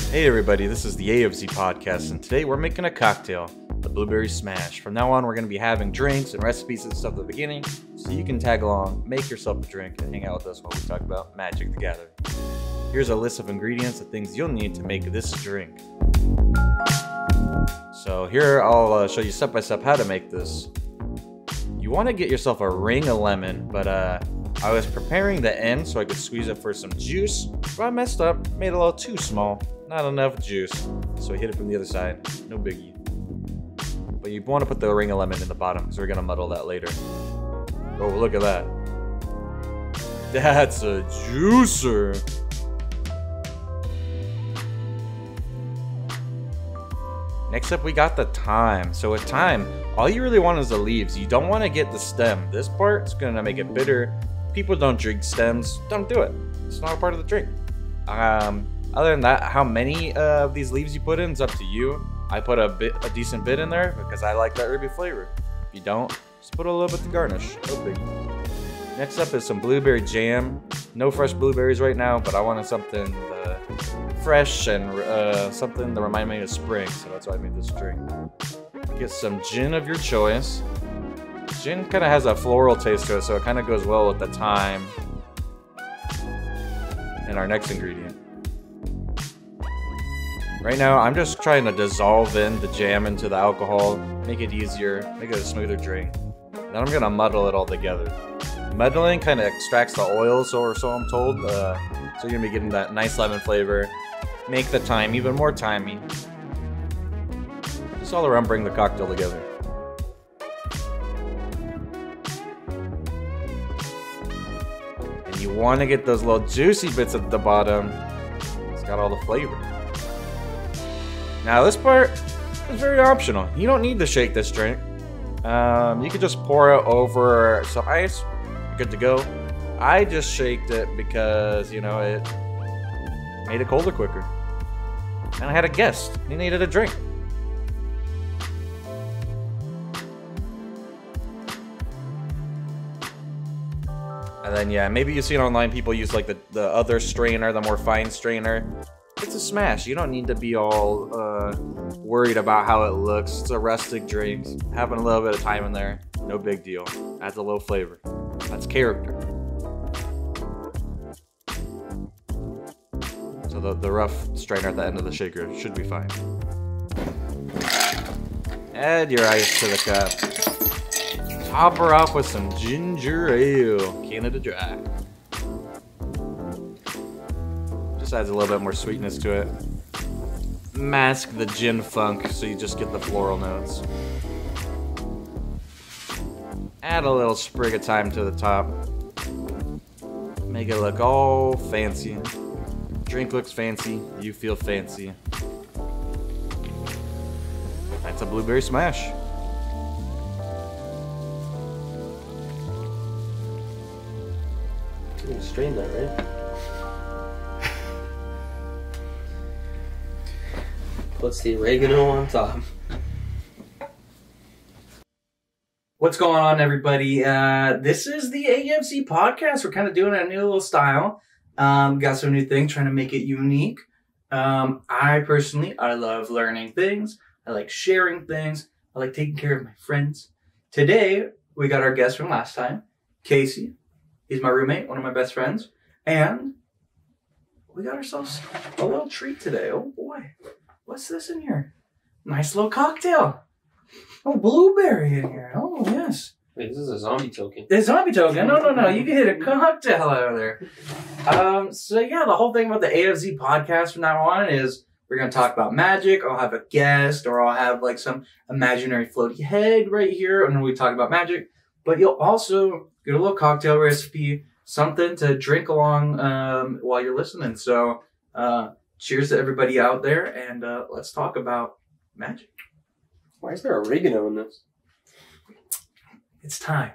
Hey everybody, this is the AFZ podcast, and today we're making a cocktail, the Blueberry Smash. From now on, we're going to be having drinks and recipes and stuff at the beginning, so you can tag along, make yourself a drink, and hang out with us while we talk about Magic the Gathering. Here's a list of ingredients and things you'll need to make this drink. So here I'll show you step by step how to make this. You want to get yourself a ring of lemon, but I was preparing the end so I could squeeze it for some juice, but I messed up, made it a little too small. Not enough juice, so I hit it from the other side. No biggie. But you want to put the ring of lemon in the bottom because we're going to muddle that later. Oh, look at that. That's a juicer. Next up, we got the thyme. So with thyme, all you really want is the leaves. You don't want to get the stem. This part's going to make it bitter. People don't drink stems. Don't do it. It's not a part of the drink. Other than that, how many of these leaves you put in is up to you. I put a decent bit in there because I like that ruby flavor. If you don't, just put a little bit to garnish. No big. Next up is some blueberry jam. No fresh blueberries right now, but I wanted something fresh and something to remind me of spring, so that's why I made this drink. Get some gin of your choice. Gin kind of has a floral taste to it, so it kind of goes well with the thyme. And our next ingredient. Right now, I'm just trying to dissolve in the jam into the alcohol, make it easier, make it a smoother drink. Then I'm gonna muddle it all together. Muddling kind of extracts the oils, or so I'm told, so you're gonna be getting that nice lemon flavor. Make the thyme even more thymy. Just all around bring the cocktail together. And you want to get those little juicy bits at the bottom. It's got all the flavor. Now this part is very optional. You don't need to shake this drink. You could just pour it over some ice. You're good to go. I just shaked it because, you know, it made it colder quicker. And I had a guest. He needed a drink. And then, yeah, maybe you've seen online people use like the other strainer, the more fine strainer. It's a smash. You don't need to be all worried about how it looks. It's a rustic drink. Having a little bit of time in there, no big deal. Adds a little flavor. That's character. So the rough strainer at the end of the shaker should be fine. Add your ice to the cup. Top her off with some ginger ale. Canada Dry. Just adds a little bit more sweetness to it. Mask the gin funk so you just get the floral notes. Add a little sprig of thyme to the top. Make it look all fancy. Drink looks fancy, you feel fancy. That's a blueberry smash. You can strain that, right? Puts the oregano on top. What's going on, everybody? This is the AFZ podcast. We're kind of doing a new little style. Got some new things, trying to make it unique. I love learning things. I like sharing things. I like taking care of my friends. Today, we got our guest from last time, Casey. He's my roommate, one of my best friends. And we got ourselves a little treat today. Oh boy. What's this in here? Nice little cocktail. Oh, blueberry in here. Oh, yes. Wait, this is a zombie token. The zombie token? No. You can hit a cocktail out of there. So yeah, the whole thing about the AFZ podcast from now on is we're going to talk about magic. I'll have a guest, or I'll have like some imaginary floaty head right here, and we talk about magic. But you'll also get a little cocktail recipe, something to drink along while you're listening. So cheers to everybody out there, and let's talk about magic. Why is there oregano in this? It's time.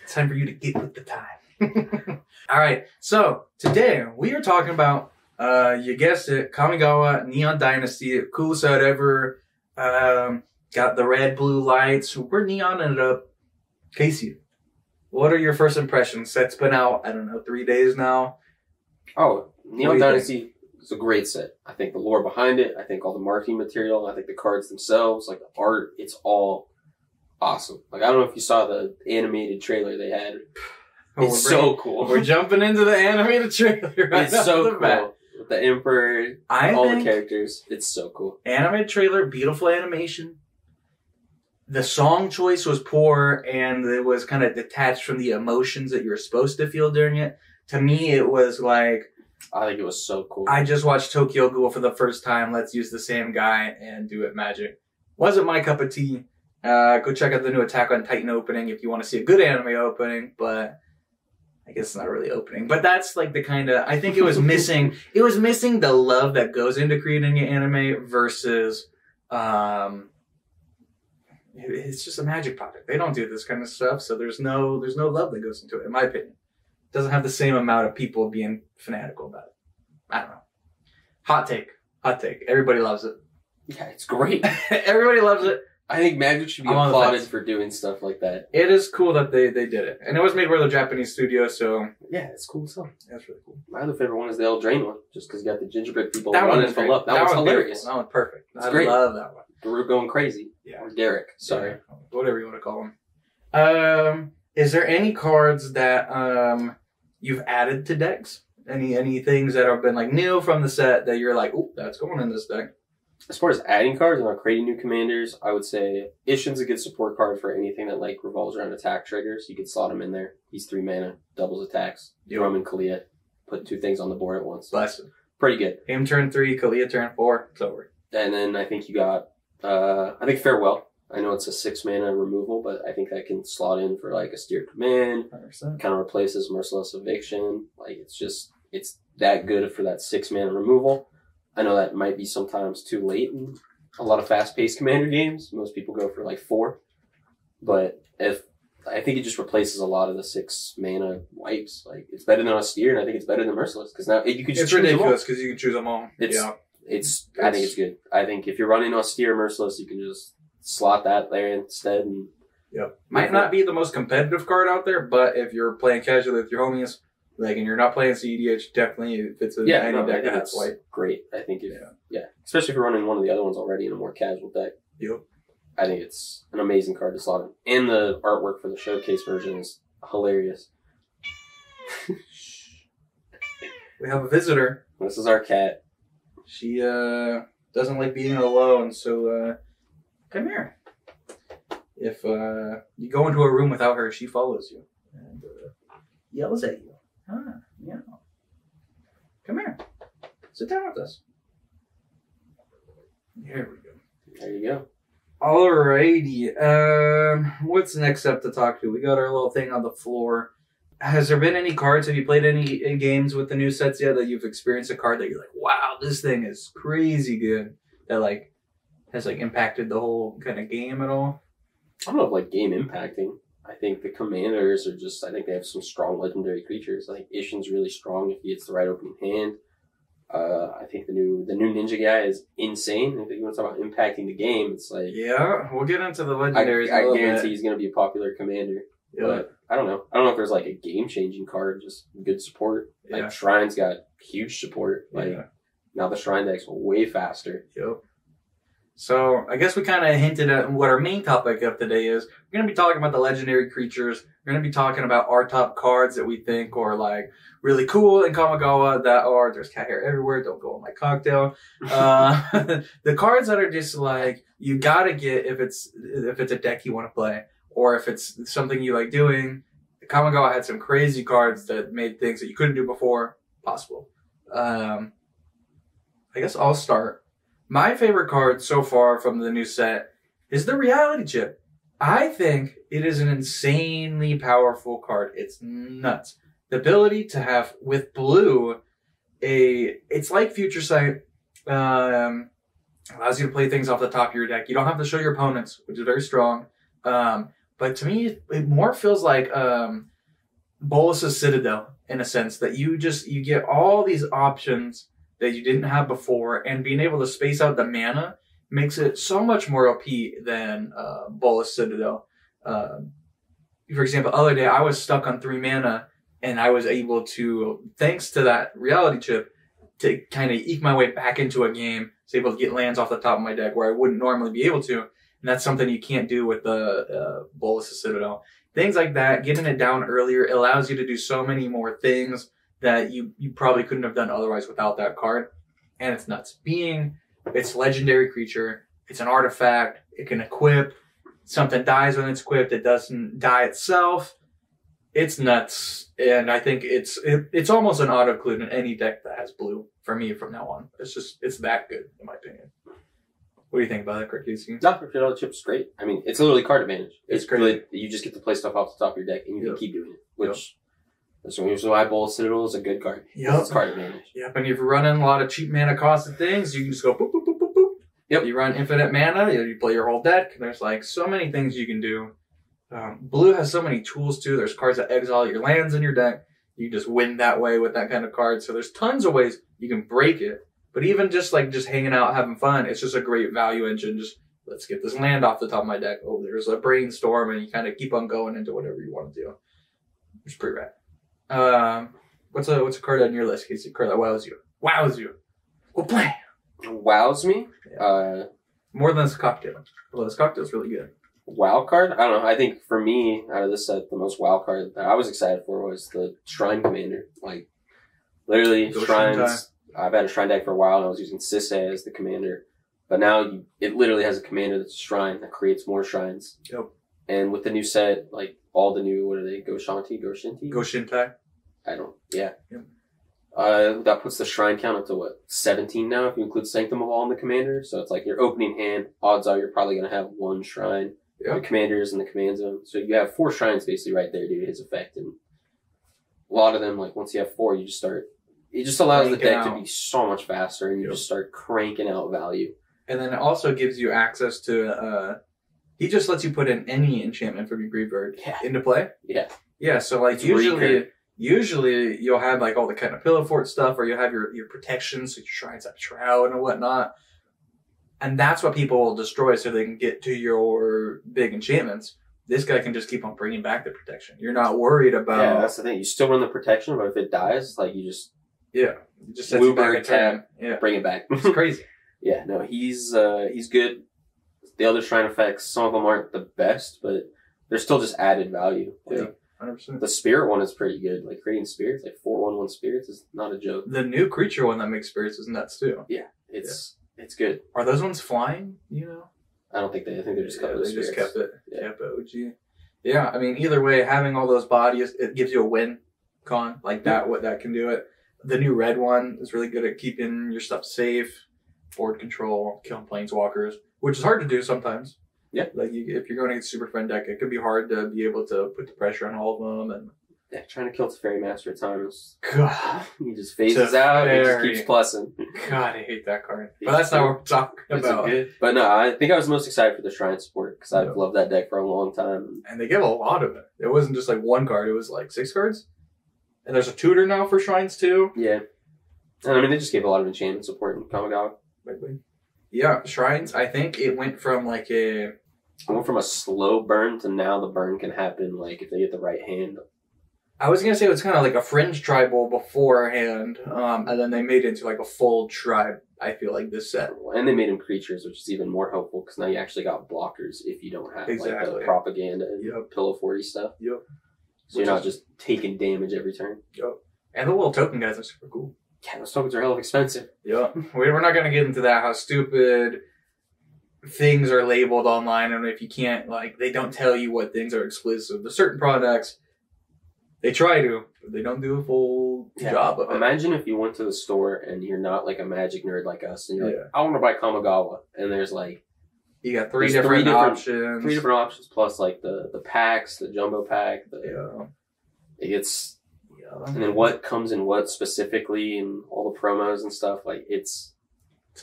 It's time for you to get with the time. All right. So today we are talking about, you guessed it, Kamigawa Neon Dynasty. Coolest set ever. Got the red, blue lights. We're neoning it up. Casey, what are your first impressions? Set's been out, I don't know, 3 days now. Oh, Neon Dynasty It's a great set. I think the lore behind it, I think all the marketing material, I think the cards themselves, like the art, it's all awesome. Like, I don't know if you saw the animated trailer they had. It's so cool. We're jumping into the animated trailer right It's so the cool. bat. With the Emperor, all the characters. It's so cool. Animated trailer, beautiful animation. The song choice was poor, and it was kind of detached from the emotions that you're supposed to feel during it. To me, it was like, I think it was so cool. I just watched Tokyo Ghoul for the first time. Let's use the same guy and do it magic. Wasn't my cup of tea. Go check out the new Attack on Titan opening if you want to see a good anime opening, but I guess it's not really opening. But that's like the kind of, I think it was missing, it was missing the love that goes into creating an anime versus, it's just a magic project. They don't do this kind of stuff, so there's no love that goes into it, in my opinion. It doesn't have the same amount of people being fanatical about it. I don't know. Hot take. Everybody loves it. Yeah, it's great. Everybody loves it. I think Magic should be applauded for doing stuff like that. It is cool that they did it. And it was made by the Japanese studio, so... Yeah, it's cool stuff. That's really cool. My other favorite one is the El Drain one, just because you got the gingerbread people that running one full up. That one's hilarious. That one's perfect. It's I great. love that one. We're going crazy. Yeah. Or Derek. Sorry. Yeah, whatever you want to call them. Is there any cards that you've added to decks? Any things that have been like new from the set that you're like, oh, that's going in this deck? As far as adding cards and not creating new commanders, I would say Ishin's a good support card for anything that like revolves around attack triggers. You could slot him in there. He's 3 mana, doubles attacks. Throw him in Kalia. Put 2 things on the board at once. Bless him. Pretty good. Him turn 3, Kalia turn 4. It's over. And then I think you got, I think Farewell. I know it's a 6 mana removal, but I think that can slot in for like a steer command. 100%. Kind of replaces Merciless Eviction. Like it's that good for that 6 mana removal. I know that might be sometimes too late in a lot of fast-paced commander games. Most people go for like 4. But I think it just replaces a lot of the 6 mana wipes. Like, it's better than Austere, and I think it's better than Merciless. Because now you could just It's ridiculous because you can choose them all. I think it's good. I think if you're running Austere Merciless, you can just slot that there instead. And might not be the most competitive card out there, but if you're playing casually with your homies, like, and you're not playing CEDH, definitely if it's any deck that has white. Great. I think especially if you're running one of the other ones already in a more casual deck. Yep. I think it's an amazing card to slot in. And the artwork for the showcase version is hilarious. We have a visitor. This is our cat. She doesn't like being alone, so come here. If you go into a room without her, she follows you and yells at you. Yeah. Come here. Sit down with us. Here we go. There you go. Alrighty. What's next up to talk to? We got our little thing on the floor. Has there been any cards? Have you played any games with the new sets yet that you've experienced a card that you're like, wow, this thing is crazy good, that like has like impacted the whole kind of game at all? I don't know if like game impacting. I think the commanders are just, I think they have some strong legendary creatures. I think Ishin's really strong if he gets the right opening hand. I think the new ninja guy is insane. If you want to talk about impacting the game, it's like... Yeah, we'll get into the legendaries I guarantee he's going to be a popular commander. Yeah. But I don't know. I don't know if there's like a game-changing card, just good support. Yeah. Like Shrine's got huge support. Like now the Shrine deck's way faster. Yep. So I guess we kind of hinted at what our main topic of today is. We're going to be talking about the legendary creatures. We're going to be talking about our top cards that we think are like really cool in Kamigawa that are, there's cat hair everywhere, don't go in my cocktail. The cards that are just like, you got to get if it's a deck you want to play or if it's something you like doing. Kamigawa had some crazy cards that made things that you couldn't do before possible. I guess I'll start. My favorite card so far from the new set is the Reality Chip. I think it is an insanely powerful card. It's nuts. The ability to have, with blue, it's like Future Sight. Allows you to play things off the top of your deck. You don't have to show your opponents, which is very strong. But to me, it more feels like Bolus's Citadel, in a sense, that you get all these options that you didn't have before, and being able to space out the mana makes it so much more OP than Bolus Citadel. For example, the other day I was stuck on 3 mana, and I was able to, thanks to that Reality Chip, to kind of eke my way back into a game, was able to get lands off the top of my deck where I wouldn't normally be able to. And that's something you can't do with the Bolus of Citadel. Things like that, getting it down earlier, allows you to do so many more things that you probably couldn't have done otherwise without that card. And it's nuts. It's legendary creature. It's an artifact. It can equip. Something dies when it's equipped. It doesn't die itself. It's nuts. And I think it's almost an auto-include in any deck that has blue for me from now on. It's that good, in my opinion. What do you think about that, Casey? No, the chip's great. I mean, it's literally card advantage. It's great. Good. You just get to play stuff off the top of your deck, and you can keep doing it, which... That's why Bolus Citadel is a good card. Yep. It's card advantage. Yep, and if you're running a lot of cheap mana costed things, you can just go boop, boop, boop, boop, boop. Yep. You run infinite mana, you play your whole deck. There's like so many things you can do. Blue has so many tools too. There's cards that exile your lands in your deck. You just win that way with that kind of card. So there's tons of ways you can break it. But even just hanging out, having fun, it's just a great value engine. Just let's get this land off the top of my deck. Oh, there's a brainstorm, and you kind of keep on going into whatever you want to do. It's pretty rad. What's a card on your list, Casey? A card that wows you. Wows you. We'll play. Wows me? Yeah. More than this cocktail. Well, this cocktail's really good. Wow card? I don't know. I think for me, out of this set, the most wow card that I was excited for was the Shrine Commander. Like, literally, shrines. I've had a shrine deck for a while, and I was using Sisei as the commander. But now it literally has a commander that's a shrine that creates more shrines. Yep. And with the new set, like all the new, what are they? Goshintai? Goshintai? Yeah. Yep. That puts the shrine count up to what? 17 now, if you include Sanctum of All in the commander. So it's like your opening hand, odds are you're probably going to have one shrine. Yep. The commanders in the command zone. So you have 4 shrines basically right there due to his effect. And a lot of them, like once you have 4, you just start, it just allows the deck to be so much faster, and you just start cranking out value. And then it also gives you access to, he just lets you put in any enchantment from your graveyard into play. Yeah. Yeah, so like usually you'll have like all the kind of pillow fort stuff, or you have your protections, so your shrines have shroud and whatnot. And that's what people will destroy so they can get to your big enchantments. This guy can just keep on bringing back the protection. You're not worried about... Yeah, that's the thing. You still run the protection, but if it dies, like you just... Yeah. You just set it back in turn. Yeah. Bring it back. It's crazy. Yeah, no, he's good. The other shrine effects, some of them aren't the best, but they're still just added value. Like, 100%. The spirit one is pretty good. Like creating spirits, like 4/1/1 spirits is not a joke. The new creature one that makes spirits is nuts too. Yeah, it's good. Are those ones flying? You know, I think they're just kept they just kept it. Yeah, OG. Yeah, I mean, either way, having all those bodies, it gives you a win con like that. What that can do it. The new red one is really good at keeping your stuff safe, board control, killing planeswalkers, which is hard to do sometimes. Yeah. Like, if you're going against Super Friend deck, it could be hard to be able to put the pressure on all of them. And yeah, trying to kill Teferi Master at times. God. He just phases out and just keeps plussing. God, I hate that card. But that's not what we're talking about. Good. But no, I think I was most excited for the Shrine support because I've loved that deck for a long time. And they give a lot of it. It wasn't just like one card. It was like 6 cards. And there's a tutor now for Shrines too. Yeah. And I mean, they just gave a lot of enchantment support in Kamigawa. Yeah, Shrines, I think it went from like a slow burn to now the burn can happen like if they get the right hand. I was going to say it was kind of like a fringe tribal beforehand, and then they made it into like a full tribe, I feel like, this set. And they made them creatures, which is even more helpful because now you actually got blockers if you don't have like the propaganda and pillow 40 stuff. Yep. So you're not just taking damage every turn. Yep. And the little token guys are super cool. Yeah, those tokens are hell of expensive. Yeah. We're not going to get into that, how stupid things are labeled online, and if you can't, like, they don't tell you what things are exclusive. There's certain products, they try to, but they don't do a full job of it. Imagine if you went to the store and you're not like a Magic nerd like us, and you're like, I want to buy Kamigawa, and there's like, you got three different options. 3 different options, plus like the packs, the jumbo pack, and then what comes in what specifically, and all the promos and stuff. Like it's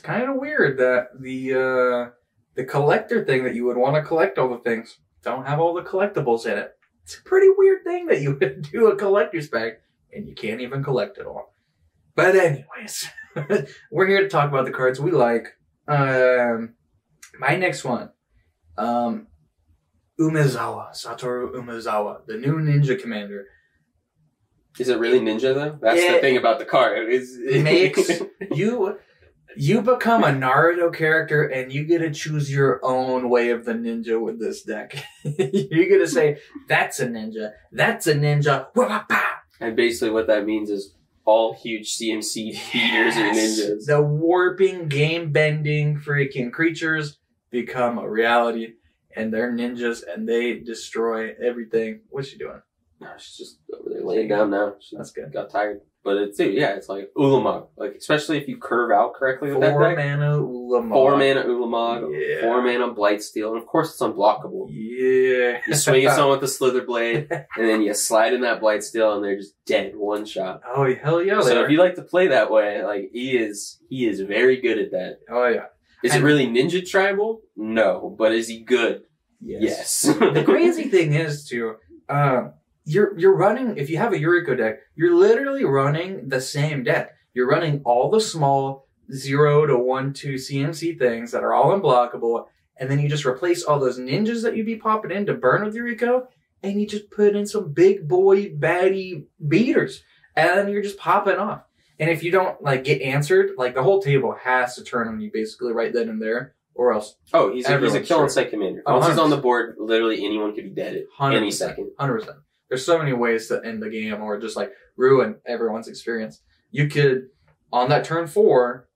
kind of weird that the collector thing that you would want to collect all the things don't have all the collectibles in it. It's a pretty weird thing that you would do a collector's pack and you can't even collect it all. But anyways, we're here to talk about the cards we like. My next one, Umezawa, Satoru Umezawa, the new ninja commander. Is it really ninja though? That's the thing about the card. It makes you become a Naruto character and you get to choose your own way of the ninja with this deck. You get to say, that's a ninja. That's a ninja. And basically what that means is all huge CMC feeders are ninjas. The warping, game-bending freaking creatures become a reality. And they're ninjas and they destroy everything. What's she doing? No, she's just over there laying down now. That's good. Got tired. But it's like Ulamog. Like, especially if you curve out correctly with that deck. 4-mana Ulamog. 4-mana Ulamog. Yeah. 4-mana Blightsteel. And of course it's unblockable. Yeah. You swing at someone with the Slither Blade, and then you slide in that Blightsteel, and they're just dead. One shot. Oh, hell yeah. So if you like to play that way, like, he is very good at that. Oh, yeah. Is it really Ninja Tribal? No. But is he good? Yes. The crazy thing is, too, you're running, if you have a Yuriko deck, you're literally running the same deck. You're running all the small 0 to 1-2 CMC things that are all unblockable, and then you just replace all those ninjas that you'd be popping in to burn with Yuriko, and you just put in some big boy baddie beaters, and then you're just popping off. And if you don't, like, get answered, like, the whole table has to turn on you basically right then and there, or else. Oh, he's a kill and sight commander. Once he's on the board, literally anyone could be dead at 100%, any second. 100%. There's so many ways to end the game or just like ruin everyone's experience. You could, on that turn 4,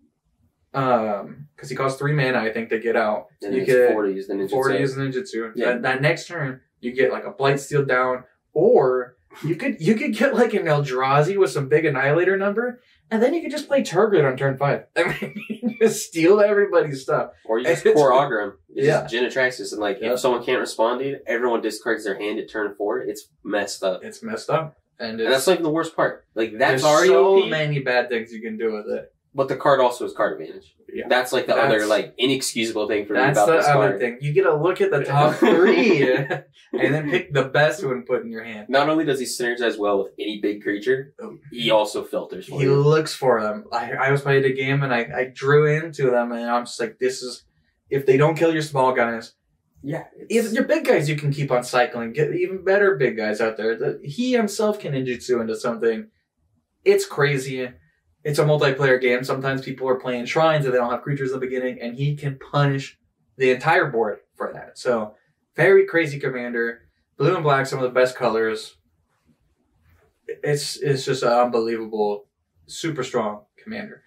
because he costs 3 mana, I think, to get out. And you could 4 to use the ninjutsu. Yeah. That next turn, you get like a Blightsteel down, or you could get like an Eldrazi with some big Annihilator number, and then you could just play Turgid on turn 5. I mean, you just steal everybody's stuff. Or you just core augur him. Yeah. Jin Atraxis, and like, if someone can't respond to you, everyone discards their hand at turn 4. It's messed up. It's messed up. And that's like the worst part. Like, that's already so so many bad things you can do with it. But the card also has card advantage. Yeah. That's like the other, like, inexcusable thing for me about this card. That's the other thing. You get to look at the top 3 and then pick the best one put in your hand. Not only does he synergize well with any big creature, he also filters for He looks for them. I was playing a game and I drew into them, and I'm just like, this is, if they don't kill your small guys, if your big guys you can keep on cycling, get even better big guys out there. He himself can ninjutsu into something. It's crazy. It's a multiplayer game. Sometimes people are playing shrines and they don't have creatures in the beginning, and he can punish the entire board for that. So, very crazy commander. Blue and black, some of the best colors. It's just an unbelievable, super strong commander.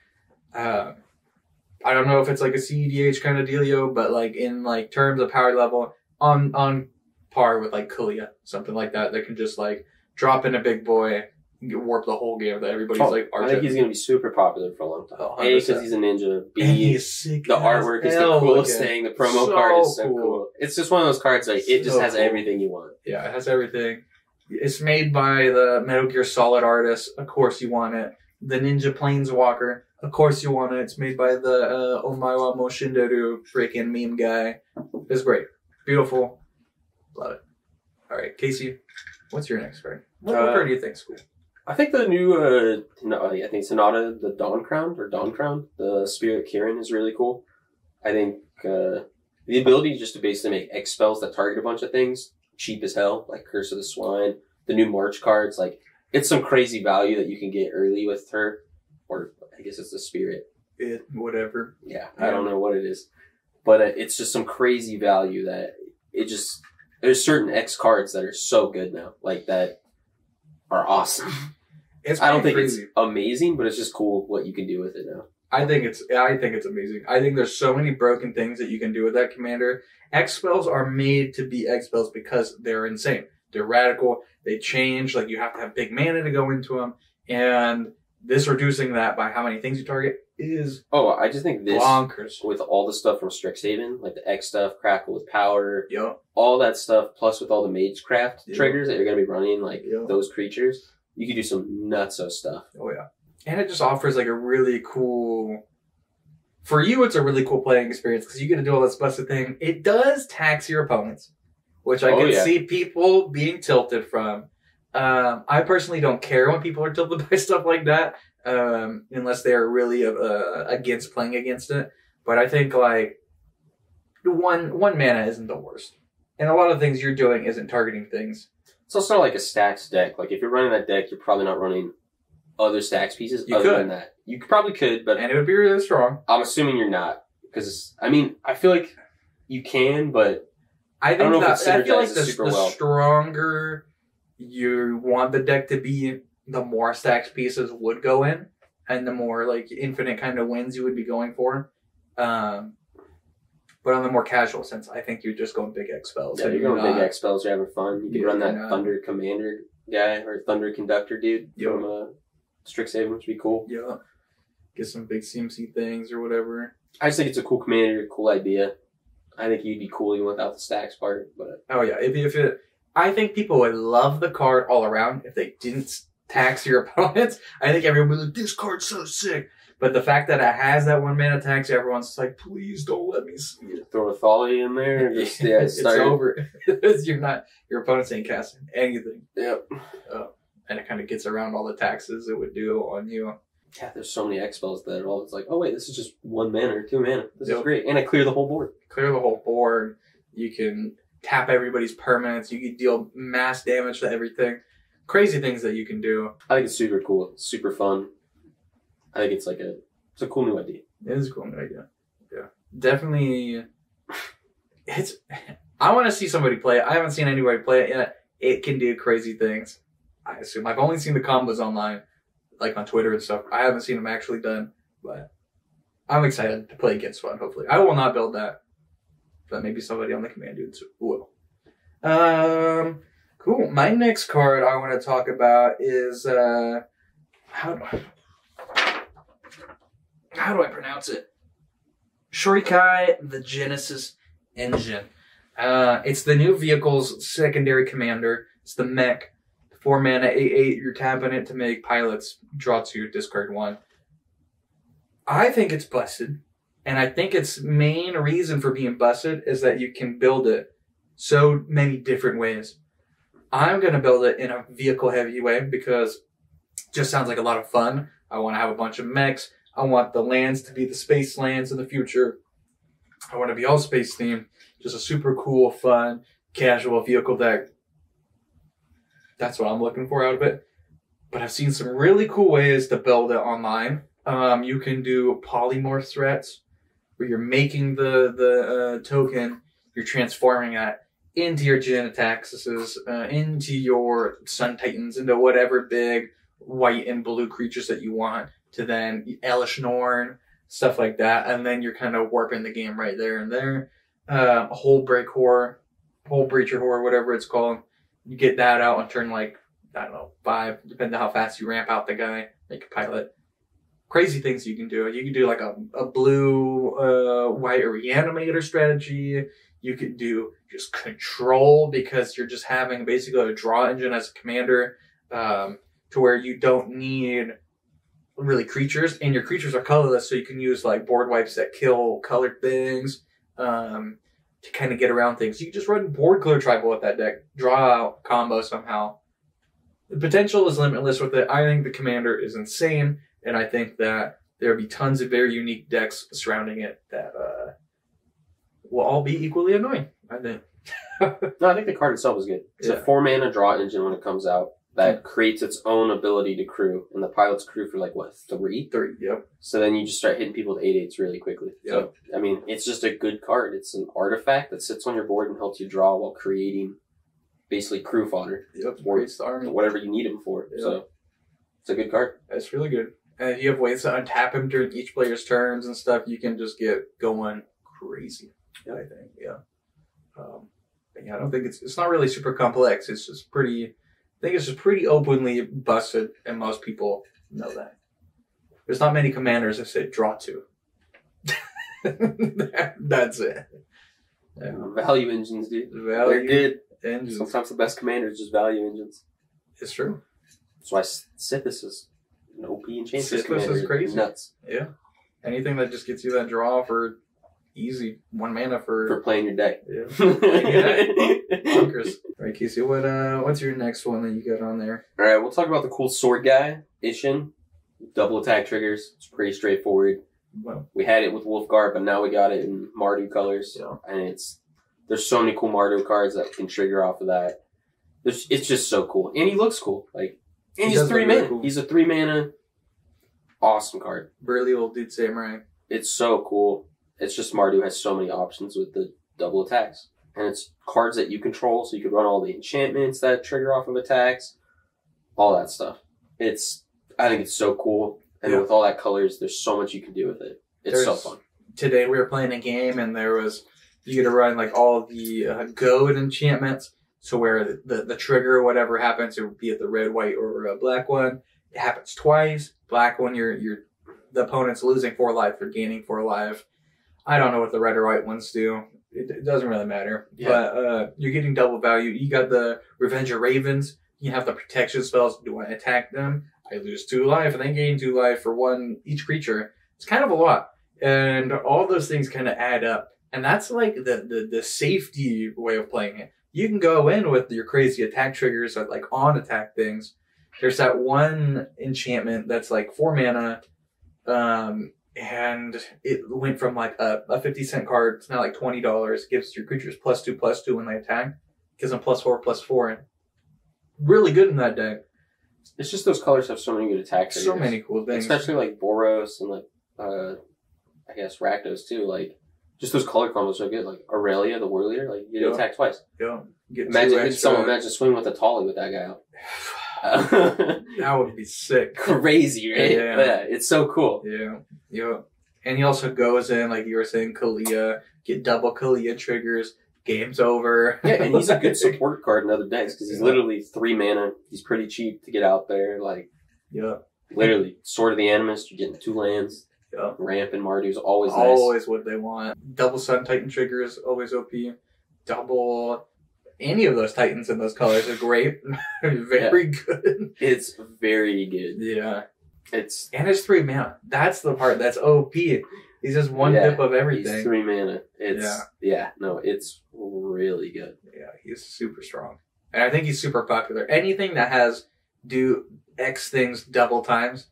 I don't know if it's like a CEDH kind of dealio, but like in like terms of power level, on par with like Kulia, something like that can just like drop in a big boy, warp the whole game that everybody's like. I think he's gonna be super popular for a long time. A, because he's a ninja. B, and he's sick. The artwork is the coolest thing. The promo card is so cool. It's just one of those cards like it just has everything you want. Yeah, it has everything. It's made by the Metal Gear Solid artist. Of course you want it. The Ninja Planeswalker. Of course you want it. It's made by the Omaiwa Moshinderu freaking meme guy. It's great. Beautiful. Love it. All right, Casey, what's your next card? What card do you think's cool? I think the new, I think Sonata, the Dawn Crown, the Spirit Kirin is really cool. I think the ability just to basically make X spells that target a bunch of things, cheap as hell, like Curse of the Swine, the new March cards, like, it's some crazy value that you can get early with her. Or I guess it's the Spirit. Whatever. Yeah, I don't know what it is. But it's just some crazy value that there's certain X cards that are so good now, like that are awesome. I don't think it's amazing, but it's just cool what you can do with it now. I think it's amazing. I think there's so many broken things that you can do with that commander. X spells are made to be X spells because they're insane. They're radical. They change. Like, you have to have big mana to go into them. And this reducing that by how many things you target is I just think this bonkers. With all the stuff from Strixhaven, like the X stuff, Crackle with Power, yep, all that stuff, plus with all the Magecraft triggers that you're going to be running, like those creatures, you can do some nutso stuff. Oh yeah. And it just offers like a really cool, for you it's a really cool playing experience because you get to do all this busted thing. It does tax your opponents, which I can see people being tilted from. I personally don't care when people are tilted by stuff like that, unless they are really against playing against it. But I think like one mana isn't the worst, and a lot of things you're doing isn't targeting things. It's also not like a stacks deck. Like, if you're running that deck, you're probably not running other stacks pieces You other could. than that. You probably could, but And it would be really strong. I'm assuming you're not. Because, I mean, I feel like you can, but I don't think know if that, it I feel like synergizes the super well. stronger you want the deck to be, the more stacks pieces would go in, and the more like infinite kind of wins you would be going for. But on the more casual sense, I think you're just going big X spells. yeah, you're going big X spells, you're having fun. You can Yeah, run that you're not. Thunder Commander guy, or Thunder Conductor dude Yeah. from Strixhaven, which would be cool. Yeah, get some big CMC things or whatever. I just think it's a cool commander, cool idea. I think you'd be cool even without the stacks part, but Oh yeah, if it, I think people would love the card all around if they didn't tax your opponents. I think everyone would be like, this card's so sick. But the fact that it has that 1 mana tax, everyone's just like, please don't let me see it. throw a Thali in there. And just, It's start. over. Your opponents ain't casting anything. Yep. And it kind of gets around all the taxes it would do on you. Yeah, there's so many X spells that are all, it's like, oh wait, this is just 1 mana or 2 mana. This Yep. is great. And I clear the whole board. Clear the whole board. You can tap everybody's permanents. You can deal mass damage to everything. Crazy things that you can do. I think it's super cool. It's super fun. I think it's it's a cool new idea. It is a cool idea. Yeah. Definitely. I want to see somebody play it. I haven't seen anybody play it yet. It can do crazy things. I assume. I've only seen the combos online, like on Twitter and stuff. I haven't seen them actually done, but I'm excited to play against one, hopefully. I will not build that, but maybe somebody on the command dudes will. Cool. My next card I want to talk about is, how do I pronounce it? Shurikai, the Genesis Engine. It's the new vehicle's secondary commander. It's the mech. 4 mana, 8/8. You're tapping it to make pilots. Draw 2, discard 1. I think it's busted. And I think its main reason for being busted is that you can build it so many different ways. I'm going to build it in a vehicle heavy way because it just sounds like a lot of fun. I want to have a bunch of mechs. I want the lands to be the space lands in the future. I want to be all space themed. Just a super cool, fun, casual vehicle deck. That's what I'm looking for out of it. But I've seen some really cool ways to build it online. You can do polymorph threats where you're making the token, you're transforming that into your Genetaxes, into your Sun Titans, into whatever big white and blue creatures that you want, to then Elish Norn, stuff like that. And then you're kind of warping the game right there and there. Whole Breacher Horror, whatever it's called. You get that out on turn, 5, depending on how fast you ramp out the guy, make a pilot. Crazy things you can do. You can do like a blue, white reanimator strategy. You could do just control because you're just having basically a draw engine as a commander, to where you don't need really creatures, and your creatures are colorless, so you can use like board wipes that kill colored things, to kind of get around things. You can just run board clear tribal with that deck, draw out combo somehow. The potential is limitless with it. I think the commander is insane, and I think that there'll be tons of very unique decks surrounding it that will all be equally annoying, I think. No, I think the card itself is good. It's a 4 mana draw engine when it comes out that creates its own ability to crew, and the pilots crew for 3? 3, yep. So then you just start hitting people with 8/8s really quickly. Yep. So, I mean, it's just a good card. It's an artifact that sits on your board and helps you draw while creating basically crew fodder. Yep, Or creates the army. whatever you need him for. Yep. So it's a good card. That's really good. And if you have ways to untap him during each player's turns and stuff, you can just get going crazy. I think, yeah. But yeah, I don't think it's not really super complex. It's just pretty. I think it's just pretty openly busted, and most people know that. There's not many commanders that say draw 2. That's it. Yeah. Value engines, dude. Value They're good. engines. Sometimes the best commander is just value engines. It's true. That's why Sithis is an OP Enchantress Sithis commander. is crazy. Nuts. Yeah. Anything that just gets you that draw for easy 1 mana For playing your deck. Yeah. Bonkers. All right, Casey, what's your next one that you got on there? Alright, we'll talk about the cool sword guy, Ishin. Double attack triggers. It's pretty straightforward. Well, We had it with Wolfguard, but now we got it in Mardu colors. Yeah. And there's so many cool Mardu cards that can trigger off of that. It's just so cool. And he looks cool. Like, and He he's does 3 look mana. really cool. He's a 3 mana. Awesome card. Burly old dude samurai. It's so cool. It's just Mardu has so many options with the double attacks. And it's cards that you control, so you could run all the enchantments that trigger off of attacks. All that stuff. I think it's so cool. And with all that colors, there's so much you can do with it. It's so fun. Today we were playing a game and you get to run like all the goad enchantments. So where the trigger or whatever happens, it would be at the red, white, or black one. It happens twice. Black one, the opponent's losing 4 life or gaining 4 life. I don't know what the red or white ones do. It doesn't really matter. Yeah. But you're getting double value. You got the Revenge of Ravens. You have the protection spells. Do I attack them? I lose 2 life and then gain 2 life for 1 each creature. It's kind of a lot. And all those things kind of add up. And that's like the safety way of playing it. You can go in with your crazy attack triggers that like on attack things. There's that one enchantment that's like 4 mana. And it went from like a 50-cent card to now like $20. Gives your creatures +2/+2 when they attack. Gives them +4/+4. And really good in that deck. It's just those colors have so many good attack triggers. So many cool things. Especially like Boros and like, I guess Rakdos too. Like, just those color combos are good. Like Aurelia, the War Leader, like you get attack twice. Yeah. Imagine swing with a Tolly with that guy out. That would be sick. Crazy, right? Yeah. It's so cool. Yeah. And he also goes in, like you were saying, Kalia, get double Kalia triggers, game's over. Yeah, and he's a good support card in other decks because he's literally 3 mana. He's pretty cheap to get out there. Like, literally, Sword of the Animist, you're getting 2 lands. Yeah. Ramp and Mardu's always nice. Always what they want. Double Sun Titan triggers, always OP. Double any of those Titans in those colors are great. Very good. It's very good. Yeah. And it's 3 mana. That's the part that's OP. He's just one dip of everything. He's 3 mana. It's really good. Yeah, he's super strong. And I think he's super popular. Anything that has do X things double times,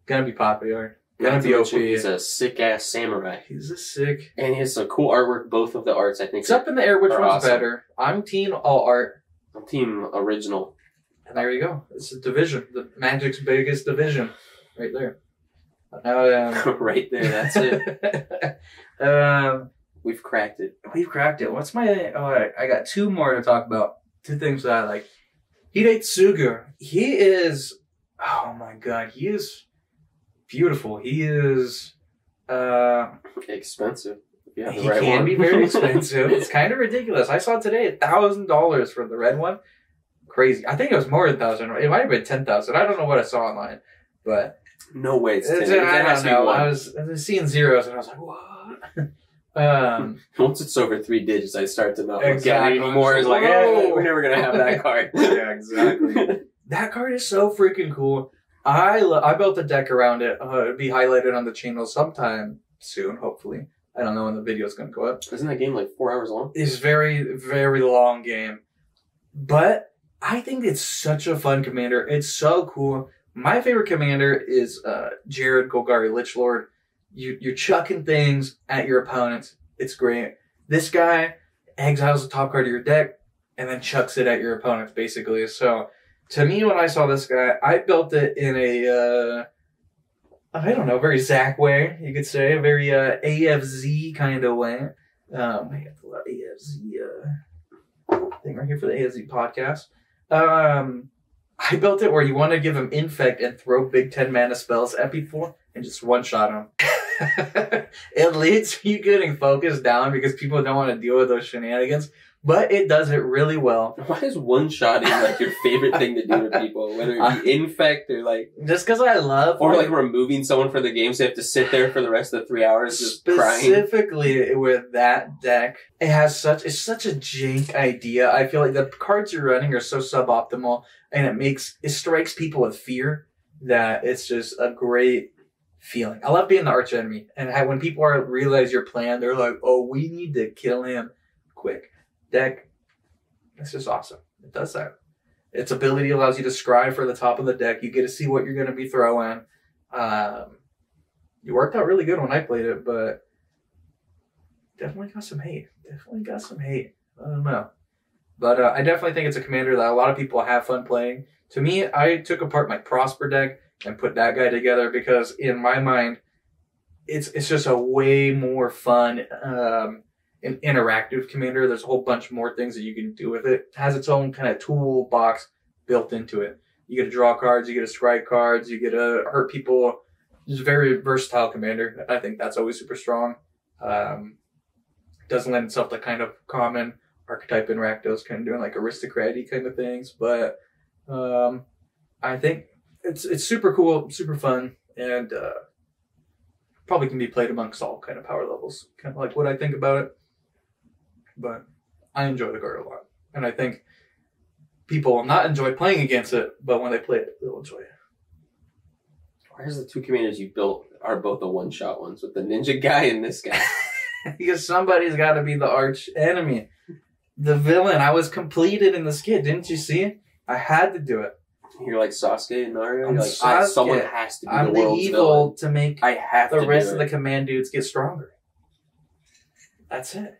gonna be popular. Gonna be OP. He's a sick-ass samurai. He's a sick. And he has some cool artwork. Both of the arts, I think. It's up in the air which one's awesome. better. I'm team all art. I'm team original. And there you go. It's a division. The Magic's biggest division. Right there. Right there, that's it. We've cracked it. What's my... I got 2 more to talk about. 2 things that I like. Hidetsugu. He is... Oh my god. He is beautiful. He is... expensive. He can be very expensive. It's kind of ridiculous. I saw today $1,000 for the red one. Crazy. I think it was more than 1,000. It might have been 10,000. I don't know what I saw online, but no way. It's 10. I don't know. I was seeing zeros and I was like, what? Once it's over 3 digits, I start to not exactly anymore. It's like, hey, we're never gonna have that card. Yeah, exactly. That card is so freaking cool. I built a deck around it. It'll be highlighted on the channel sometime soon, hopefully. I don't know when the video's gonna go up. Isn't that game like 4 hours long? It's very, very long game. But I think it's such a fun commander. It's so cool. My favorite commander is Jared Golgari Lichlord. You're chucking things at your opponents. It's great. This guy exiles the top card of your deck and then chucks it at your opponents, basically. So, to me, when I saw this guy, I built it in a, I don't know, very Zach way, you could say. A very AFZ kind of way. I got the AFZ thing right here for the AFZ podcast. I built it where you want to give him infect and throw big 10 mana spells at people and just one-shot him. It leads to you getting focused down because people don't want to deal with those shenanigans, but it does it really well. Why is one-shotting like your favorite thing to do to people? Whether it be infect or like... Just because I love... Or like removing someone for the game so you have to sit there for the rest of the 3 hours just crying. Specifically with that deck, it's such a jank idea. I feel like the cards you're running are so suboptimal and it strikes people with fear that it's just a great feeling. I love being the arch enemy. And when people realize your plan, they're like, oh, we need to kill him quick. Deck, it's just awesome. It does that. Its ability allows you to scry for the top of the deck. You get to see what you're going to be throwing. You worked out really good when I played it, but definitely got some hate. I don't know. But I definitely think it's a commander that a lot of people have fun playing. To me, I took apart my Prosper deck and put that guy together because in my mind, it's just a way more fun an interactive commander. There's a whole bunch more things that you can do with it. It has its own kind of toolbox built into it. You get to draw cards, you get to strike cards, you get to hurt people. It's a very versatile commander. I think that's always super strong. Doesn't lend itself to kind of common archetype interactos, kind of doing like aristocrat-y kind of things. But I think it's super cool, super fun, and probably can be played amongst all kind of power levels. Kind of like what I think about it. But I enjoy the card a lot. And I think people will not enjoy playing against it, but when they play it, they'll enjoy it. Where's the two commanders you built are both the one-shot ones with the ninja guy and this guy? Because somebody's got to be the arch enemy. The villain. I was completed in the skit. Didn't you see it? I had to do it. You're like Sasuke and Naruto. I'm You're like, Sasuke. someone has to be I'm the the world's evil villain. to make I have the to rest do of it. the command dudes get stronger. That's it.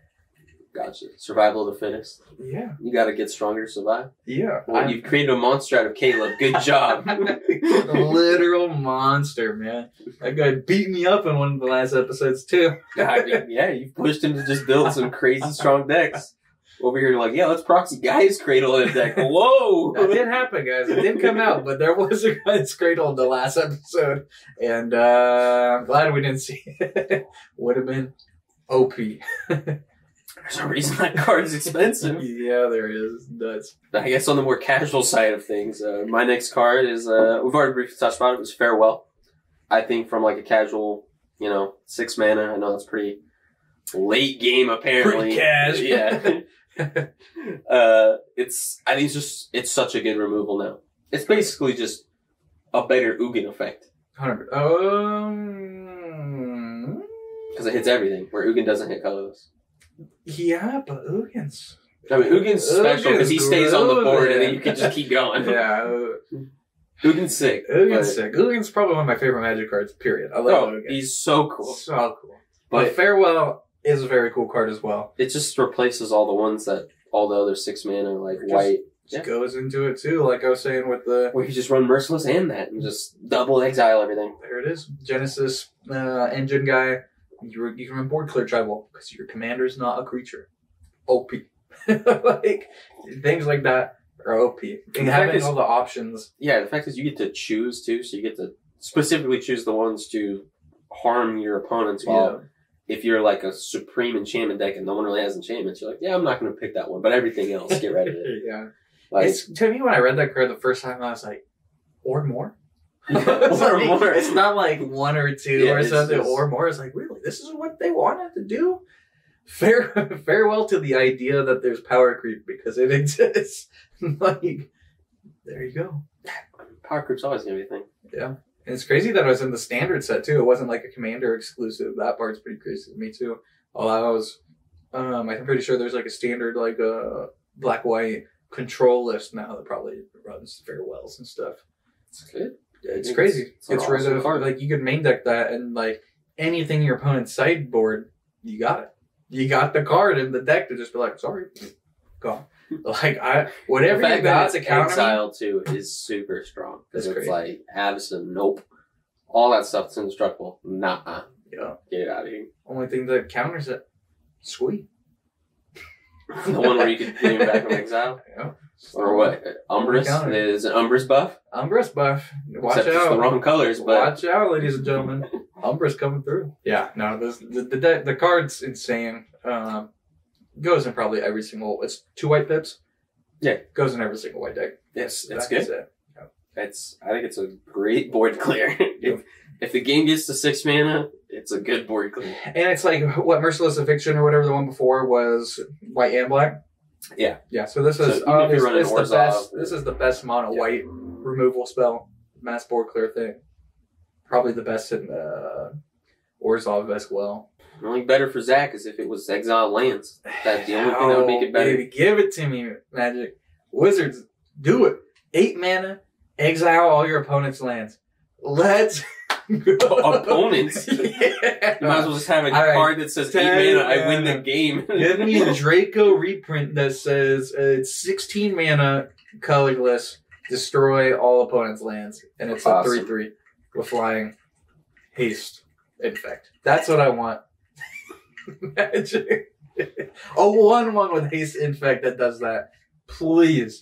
Gotcha. Survival of the fittest. Yeah. You got to get stronger to survive. Yeah. Well, you've created a monster out of Caleb. Good job. A literal monster, man. That guy beat me up in one of the last episodes, too. I mean, yeah, you pushed him to just build some crazy strong decks. Over here, you're like, yeah, let's proxy Guy's Cradle in a deck. Whoa! That did happen, guys. It did come out, but there was a Guy's Cradle in the last episode. And I'm glad we didn't see it. Would have been OP. There's a reason that card's expensive. Yeah, there is. Nuts. I guess on the more casual side of things, my next card is, we've already briefly touched about it, was Farewell. I think from like a casual, 6 mana, I know that's pretty late game apparently. Pretty cash. Yeah. I think it's such a good removal now. It's basically just a better Ugin effect. 100. Because it hits everything, where Ugin doesn't hit colorless. Yeah, but Ugin's... I mean, Ugin's special because he stays on the board and then you can just keep going. Yeah. Ugin's sick. Ugin's sick. Ugin's probably one of my favorite Magic cards, period. I love Ugin. He's so cool. So cool. But Farewell is a very cool card as well. It just replaces all the ones that all the other 6 mana, like white. Just goes into it too, like I was saying with the... Where you just run Merciless and that and just double exile everything. There it is. Genesis engine guy. You can run board clear tribal because your commander's not a creature. OP. Like, things like that are OP. And having all the options. Yeah, the fact is you get to choose too, so you get to specifically choose the ones to harm your opponents while if you're like a supreme enchantment deck and no one really has enchantments, you're like, yeah, I'm not going to pick that one, but everything else, get rid of it. Yeah. Like, to me, when I read that card the first time, I was like, or more? more. It's not like 1 or 2 or something, or more. It's like, really? This is what they wanted to do? Farewell to the idea that there's power creep because it exists. Like, there you go. Power creep's always going to be a thing. Yeah. And it's crazy that it was in the standard set, too. It wasn't like a commander exclusive. That part's pretty crazy to me, too. I'm pretty sure there's like a standard, like a black-white control list now that probably runs Farewells and stuff. It's good. It's crazy. It's rid of, card. like, you could main deck that and, like, anything your opponent's sideboard, you got it. You got the card in the deck to just be like, sorry, gone. Like, whatever you got to counter exile too is super strong. Because it's crazy. like, Avison, nope. All that stuff's indestructible. Nah. Yeah. Get it out of here. Only thing that counters it, sweet. The one where you can bring him back from exile? Yeah. Or what? Umbrus? Is an Umbrus buff? Umbrus buff. Watch Except out. it's the wrong colors, but... Watch out, ladies and gentlemen. Umbrus coming through. Yeah, no, the card's insane. Goes in probably every single... It's 2 white pips. Yeah. Goes in every single white deck. Yes, That's good. It. I think it's a great board clear. If the game gets to 6 mana, it's a good board clear. And it's like, what, Merciless Eviction or whatever the one before was white and black? Yeah. Yeah, so this is the best mono white removal spell, mass board clear thing. Probably the best in Orzhov as well. Only better for Zach is if it was exile lands. That's the only thing that would make it better. Baby, give it to me, Magic. Wizards, do it. 8 mana, exile all your opponent's lands. Let's Opponents. Yeah. You might as well just have a All right. card that says 8 mana, I win the game. Give me a Draco reprint that says it's 16 mana, colorless, destroy all opponents' lands. And it's Awesome. a 3/3 with flying, haste, infect. That's what I want. Magic. A 1/1 with haste, infect that does that. Please.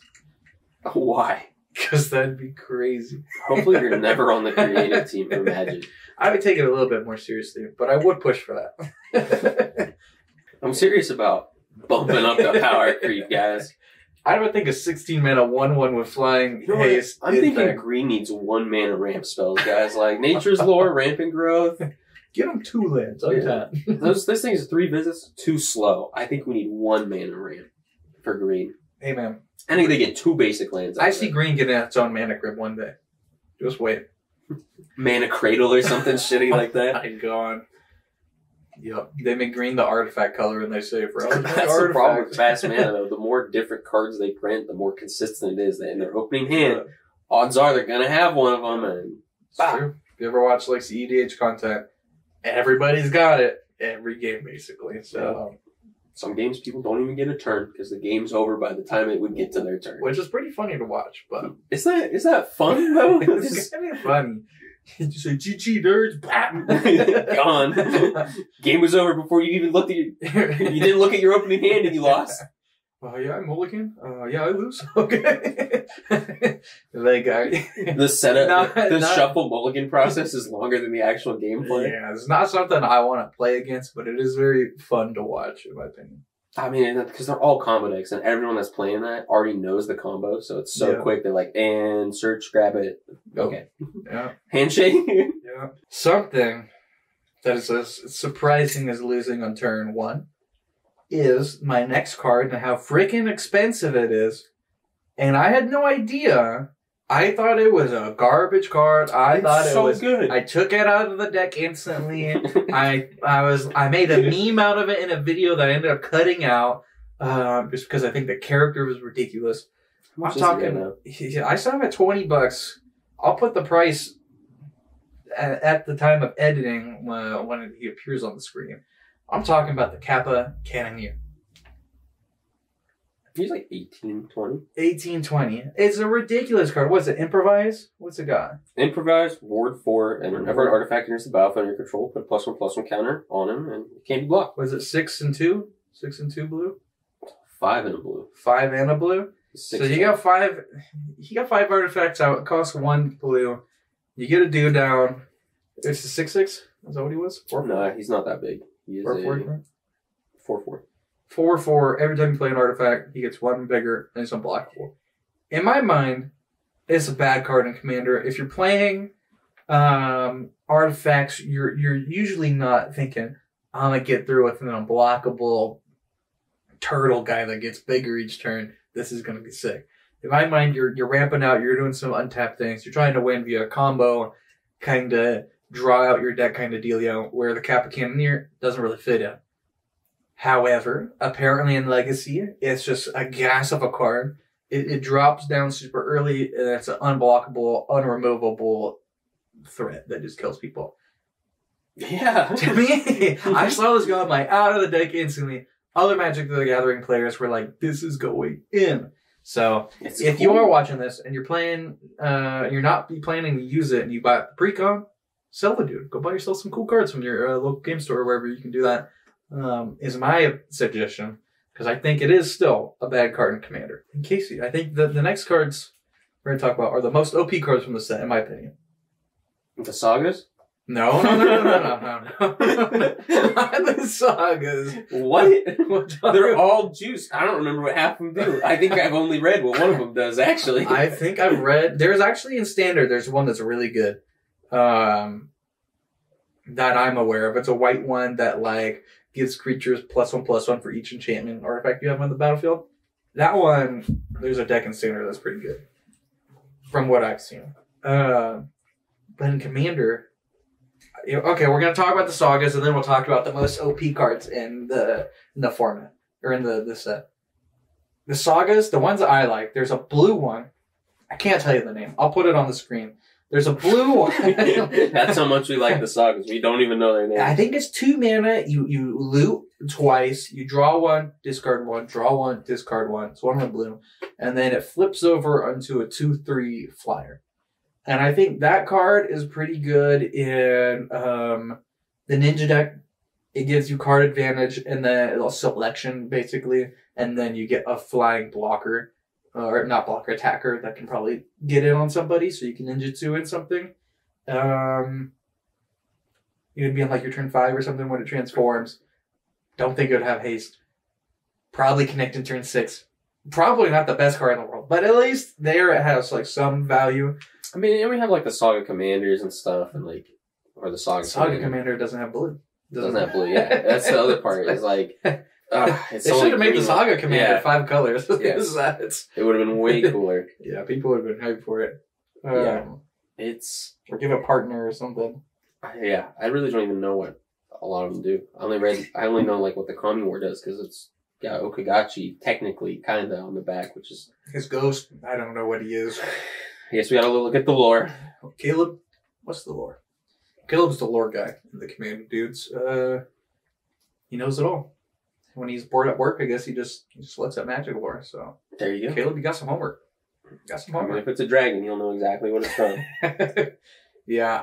Why? Because that'd be crazy. Hopefully you're never on the creative team for Magic. I would take it a little bit more seriously, but I would push for that. I'm serious about bumping up the power creep, guys. I would think a 16 mana 1/1 with flying, You know what? haste, I'm thinking infect. green needs 1 mana ramp spells, guys. Like Nature's Lore, Rampant Growth. Get them 2 lands. Yeah. This thing is 3 visits, too slow. I think we need 1 mana ramp for green. Hey, man. I think they get 2 basic lands. out I of see it. green getting its own mana grip one day. Just wait. Mana Cradle or something shitty like that. My God. Yep. They make green the artifact color and they say for That's the problem with fast mana, though. The more different cards they print, the more consistent it is. In their opening hand, odds are they're going to have one of them. And It's true. If you ever watch like the EDH content, everybody's got it every game basically. So, some games people don't even get a turn because the game's over by the time it would get to their turn. which is pretty funny to watch, but Is that fun, though? it's kind of funny. You say GG nerds, bam, Gone. Game was over before you even looked at you didn't look at your opening hand and you lost. Oh yeah, I'm mulligan. Yeah, I lose. Okay. Like The setup, the Not- shuffle mulligan process is longer than the actual gameplay. yeah, it's not something I want to play against, but it is very fun to watch, in my opinion. I mean, because they're all combo decks, and everyone that's playing that already knows the combo, so it's so Yeah. quick. They're like, and search, grab it. Okay. Yeah. Handshake. Yeah. Something that is as surprising as losing on turn 1 is my next card and how freaking expensive it is. And I had no idea. I thought it was a garbage card. I thought it was good. I took it out of the deck instantly. I made a meme out of it in a video that I ended up cutting out just because I think the character was ridiculous. I'm talking. I saw him at $20. I'll put the price at the time of editing when he appears on the screen. I'm talking about the Kappa Cannoneer. He's like 18, 20. 1820. It's a ridiculous card. What's it? Improvise? What's it got? Improvise, ward 4, and whenever an artifact enters the battlefield under your control, put a +1/+1 counter on him, and it can't be blocked. Was it 6 and 2? 6 and 2 blue? 5 in a blue. 5 and a blue? So you got 5. You got 5 artifacts out. It costs 1 blue. You get a dude down. It's a 6/6. Is that what he was? 4/4. No, he's not that big. He is 4/4. 4/4. 4/4. Every time you play an artifact, he gets 1 bigger and it's unblockable. In my mind, it's a bad card in Commander. If you're playing artifacts, you're usually not thinking, I'm gonna get through with an unblockable turtle guy that gets bigger each turn. This is gonna be sick. In my mind, you're ramping out. You're doing some untapped things. You're trying to win via combo, kind of draw out your deck kind of dealio, where the Kappa Cannoneer doesn't really fit in. However, apparently in Legacy, it's just a gas of a card. It drops down super early, and it's an unblockable, unremovable threat that just kills people. Yeah. To me, I saw this go out of the deck instantly. Other Magic the Gathering players were like, this is going in. So, if you are watching this and you're playing, you're not planning to use it and you buy the pre-con, sell the dude. Go buy yourself some cool cards from your local game store or wherever you can do that. Is my suggestion, because I think it is still a bad card in Commander. And Casey, I think the next cards we're going to talk about are the most OP cards from the set, in my opinion. The Sagas? No. Not the Sagas. What? They're all juiced. I don't remember what half of them do. I think I've only read what one of them does, actually. I think I've read... There's actually in Standard, there's one that's really good. That I'm aware of. It's a white one that, like, gives creatures +1/+1 for each enchantment artifact you have on the battlefield. That one, there's a deck in Standard that's pretty good. From what I've seen. But in Commander... Okay, we're going to talk about the Sagas, and then we'll talk about the most OP cards in the format, or in the set. The Sagas, the ones that I like, there's a blue one. I can't tell you the name. I'll put it on the screen. There's a blue one. That's how much we like the sagas. We don't even know their names. I think it's 2 mana. You loot twice. You draw 1, discard 1, draw 1, discard 1. It's 1 blue. And then it flips over onto a 2/3 flyer. And I think that card is pretty good in the ninja deck. It gives you card advantage and then a selection, basically. And then you get a flying blocker. Or not blocker, attacker that can probably get in on somebody, so you can ninjutsu in something. You'd be on like your turn 5 or something when it transforms. Don't think it would have haste. Probably connect in turn 6. Probably not the best card in the world, but at least there it has like some value. I mean, and we have like the Saga Commanders and stuff, and like, or the Saga Commander doesn't have blue. Doesn't have blue, yeah. That's the other part. Is like, they should have made the Saga Commander 5 colors. Yes. It would have been way cooler. Yeah, people would have been hyped for it. Or give a partner or something. Yeah, I really don't even know what a lot of them do. I only know like what the Kami War does because it's got Okagachi technically kind of on the back, which is his ghost. I don't know what he is. I guess we gotta look at the lore. Caleb, what's the lore? Caleb's the lore guy in the Commander dudes. He knows it all. When he's bored at work, I guess he just looks at Magic lore. So there you go. Caleb, you got some homework. I mean, if it's a dragon, you'll know exactly what it's from. Yeah,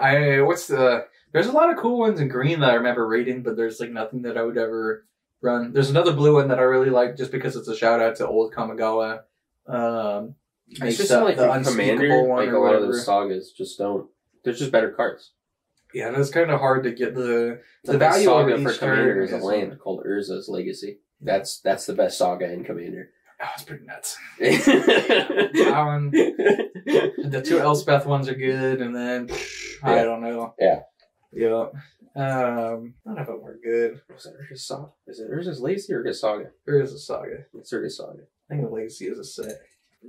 there's a lot of cool ones in green that I remember reading, but there's like nothing that I would ever run. There's another blue one that I really like just because it's a shout out to old Kamigawa. It's just like the Commander, like a lot of those sagas just don't. There's just better cards. Yeah, and it's kind of hard to get the value saga of each Commander is a land called Urza's Legacy. That's the best saga in Commander. Oh, it's pretty nuts. That one, the 2 Elspeth ones are good, and then I don't know. Yeah. None of them were good. Was it Urza's Saga? Is it Urza's Legacy or Urza's Saga? Urza's Saga. It's Urza's Saga. I think the Legacy is a set.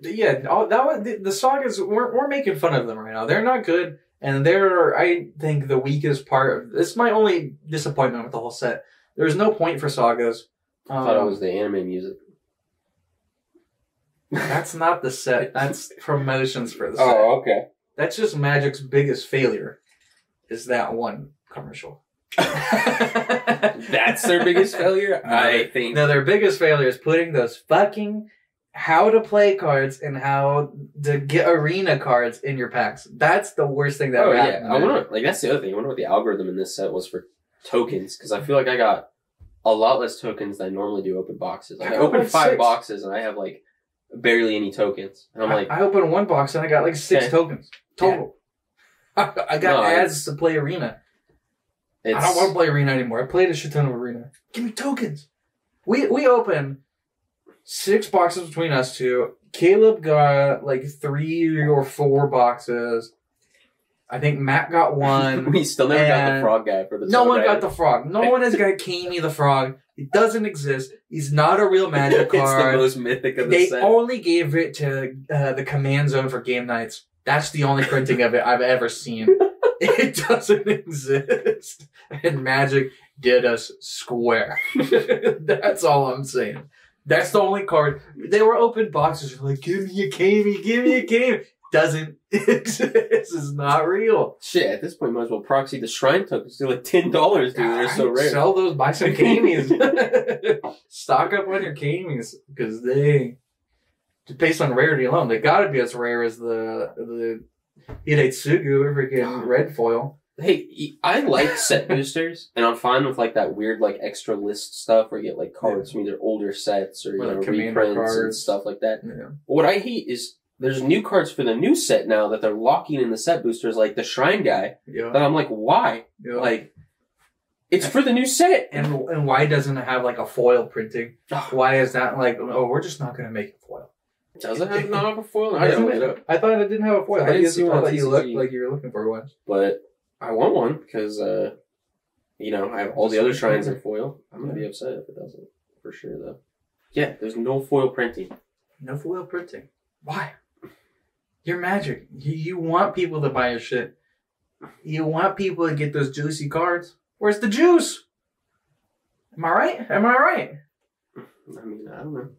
Yeah, the sagas. We're making fun of them right now. They're not good, and they're I think the weakest part of this. Is my only disappointment with the whole set. There's no point for sagas. I thought it was the anime music. That's not the set. That's promotions for the set. Oh, okay. That's just Magic's biggest failure. Is that one commercial? That's their biggest failure? I think. No, their biggest failure is putting those fucking how to play cards and how to get arena cards in your packs. That's the worst thing that ever happened. I wonder, like, that's the other thing. I wonder what the algorithm in this set was for tokens, because I feel like I got a lot less tokens than I normally do open boxes. Like, I opened 5 boxes and I have, like, barely any tokens. And I'm like... I opened 1 box and I got, like, 6 tokens. Total. Yeah. I got ads to play arena. I don't want to play arena anymore. I played a shit ton of arena. Give me tokens. We opened 6 boxes between us two. Caleb got like 3 or 4 boxes. I think Matt got 1. We still never got the frog guy for the No one got the frog. No one has got Kami the frog. He doesn't exist. He's not a real Magic card. It's the most mythic of the set. They only gave it to the Command Zone for game nights. That's the only printing of it I've ever seen. It doesn't exist. And Magic did us square. That's all I'm saying. That's the only card. They were open boxes. Like, give me a Kami, give me a Kami. Doesn't exist. It's not real. Shit, at this point, might as well proxy the shrine tokens. They're like $10, dude. They're so rare. Sell those, buy some Kamis. Stock up on your Kamis. Because based on rarity alone, they gotta be as rare as the Hiretsugu, freaking red foil. Hey, I like set boosters, and I'm fine with like that weird like extra list stuff where you get like cards from either older sets or reprints cards and stuff like that. Yeah. But what I hate is there's new cards for the new set now that they're locking in the set boosters, like the Shrine guy. Yeah. That I'm like, why? Yeah. Like, it's for the new set. And why doesn't it have like a foil printing? Why is that like, oh, we're just not going to make it foil? Does it not have a foil? I thought it didn't have a foil. I thought you looked like you were looking for one. But I want one because, you know, I have all the other shrines in foil. I'm going to be upset if it doesn't. For sure, though. Yeah, there's no foil printing. No foil printing. Why? You're Magic. You want people to buy your shit. You want people to get those juicy cards. Where's the juice? Am I right? Am I right? I mean, I don't know.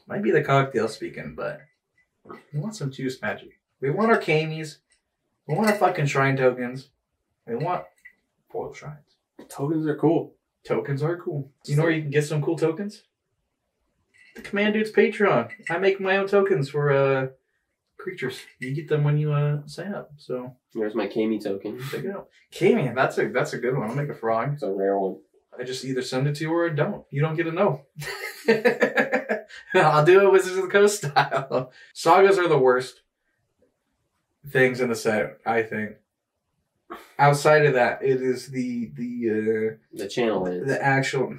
Might be the cocktail speaking, but we want some juice, Magic. We want our Kamis. We want our fucking shrine tokens. We want foil shrines. Tokens are cool. Tokens are cool. You know where you can get some cool tokens? The Command Dude's Patreon. I make my own tokens for creatures. You get them when you sign up. So There's my Kami token. check it out. Kamian, that's a good one. I'll make a frog. It's a rare one. I just either send it to you or I don't. You don't get to know. I'll do it Wizards of the Coast style. Sagas are the worst things in the set, I think. Outside of that, it is the channel lands. The actual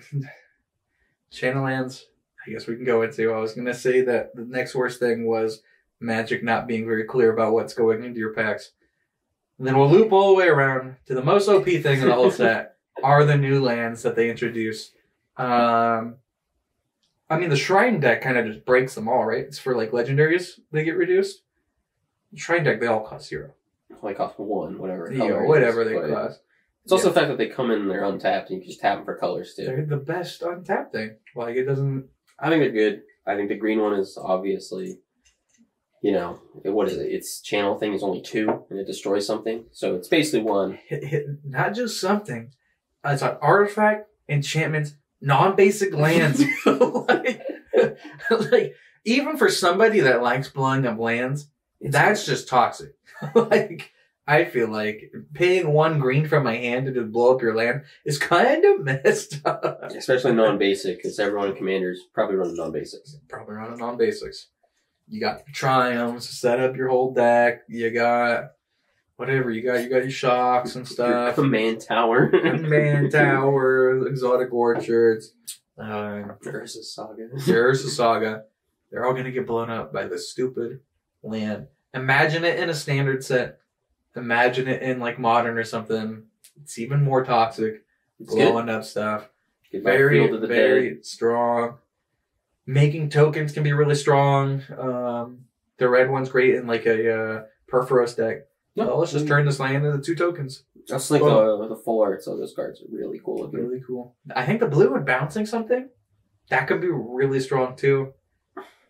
channel lands. I guess we can go into. I was gonna say that the next worst thing was Magic not being very clear about what's going into your packs. And then we'll loop all the way around to the most OP thing in the whole set are the new lands that they introduce. I mean, the Shrine deck kind of just breaks them all, right? It's for like legendaries, they get reduced. The Shrine deck, they all cost 0. They cost 1, whatever. Yeah, whatever they cost. It's also the fact that they come in and they're untapped and you can just tap them for colors too. They're the best untapped thing. Like, it doesn't... I think they're good. I think the green one is obviously, what is it? Its channel thing is only 2 and it destroys something. So it's basically 1. Not just something. It's an artifact, enchantments, non-basic lands. like, even for somebody that likes blowing up lands, that's just toxic. Like, I feel like paying 1 green from my hand to just blow up your land is kind of messed up. Especially non-basic, because everyone in Commanders probably runs non-basics. Probably running non-basics. You got triumphs to set up your whole deck. You got whatever. You got your shocks and stuff. Command Tower. Command Tower, Exotic Orchards. Ursa Saga. Ursa Saga. They're all going to get blown up by this stupid land. Imagine it in a standard set. Imagine it in like modern or something. It's even more toxic. It's blowing up stuff. Very strong. Making tokens can be really strong. The red one's great in like a Perforos deck. Yep. Well, let's just turn this land into 2 tokens. That's like the full arts of those cards are really cool looking. Really cool. I think the blue and bouncing something, that could be really strong too.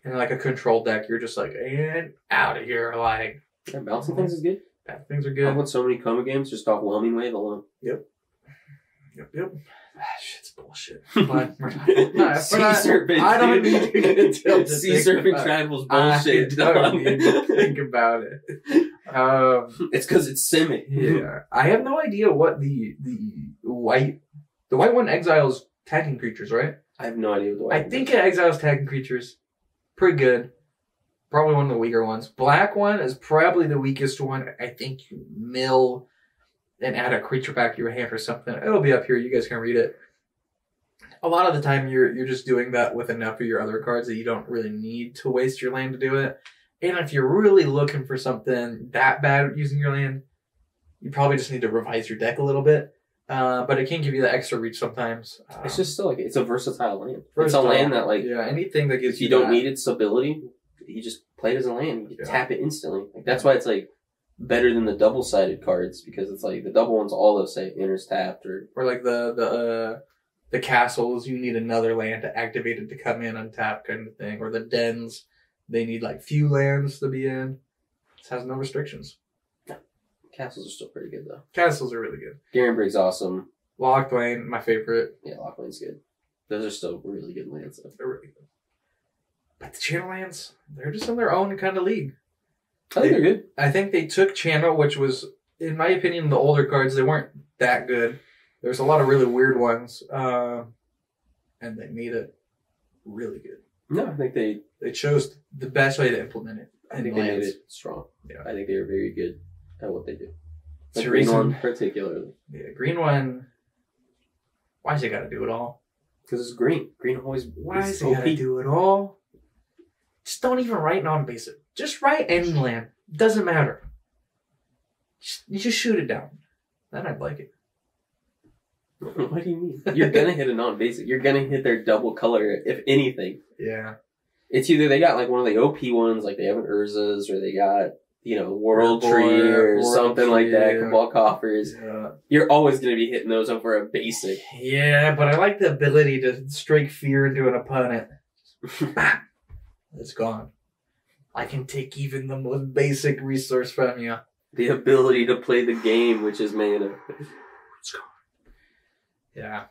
In like a control deck, you're just like, and out of here. Like, yeah, bouncing things is good. Bad things are good. I've won so many Koma games just off Whelming Wave alone. Yep. Shit's bullshit. But Sea Serpent. I don't need to get into Sea Serpent Tribal's bullshit. I don't need to think about it. It's because it's Simic. Yeah. I have no idea what the white one exiles tagging creatures, right? I have no idea what the white I think it exiles tagging creatures. Pretty good. Probably one of the weaker ones. Black one is probably the weakest one. I think you mill and add a creature back to your hand or something. It'll be up here. You guys can read it. A lot of the time, you're just doing that with enough of your other cards that you don't really need to waste your land to do it. And if you're really looking for something that bad using your land, you probably just need to revise your deck a little bit. But it can give you the extra reach sometimes. It's just still like, it's a versatile land. Versatile. It's a land that like, yeah, anything that gives if you don't need its ability, you just play it as a land. You can tap it instantly. Like, that's why it's like better than the double-sided cards, because it's like the double ones all those say enters tapped or like the castles, you need another land to activate it to come in untap kind of thing. Or the dens, they need like few lands to be in. It has no restrictions. Castles are still pretty good though. Castles are really good. Garenbrig's awesome. Locked Lane, my favorite. Yeah, Locked Lane's good. Those are still really good lands though. They're really good. But the channel lands, they're just in their own kind of league. I think they're good. I think they took channel, which was, in my opinion, the older cards, they weren't that good. There's a lot of really weird ones. And they made it really good. No, I think they chose the best way to implement it. I think they made it strong. Yeah. I think they were very good at what they do. The green one particularly. Yeah, green one. Why's it gotta do it all? Because it's green. Green always. Why is it gotta do it all? Just don't even write non-basic. Just write any land. Doesn't matter. You just shoot it down. Then I'd like it. What do you mean? You're gonna hit a non-basic. You're gonna hit their double color, if anything. Yeah. It's either they got like one of the OP ones, like they have an Urza's, or they got, World Tree or something like that, Cabal Coffers. Yeah. You're always going to be hitting those over a basic. Yeah, but I like the ability to strike fear into an opponent. It's gone. I can take even the most basic resource from you. The ability to play the game, which is mana. Yeah.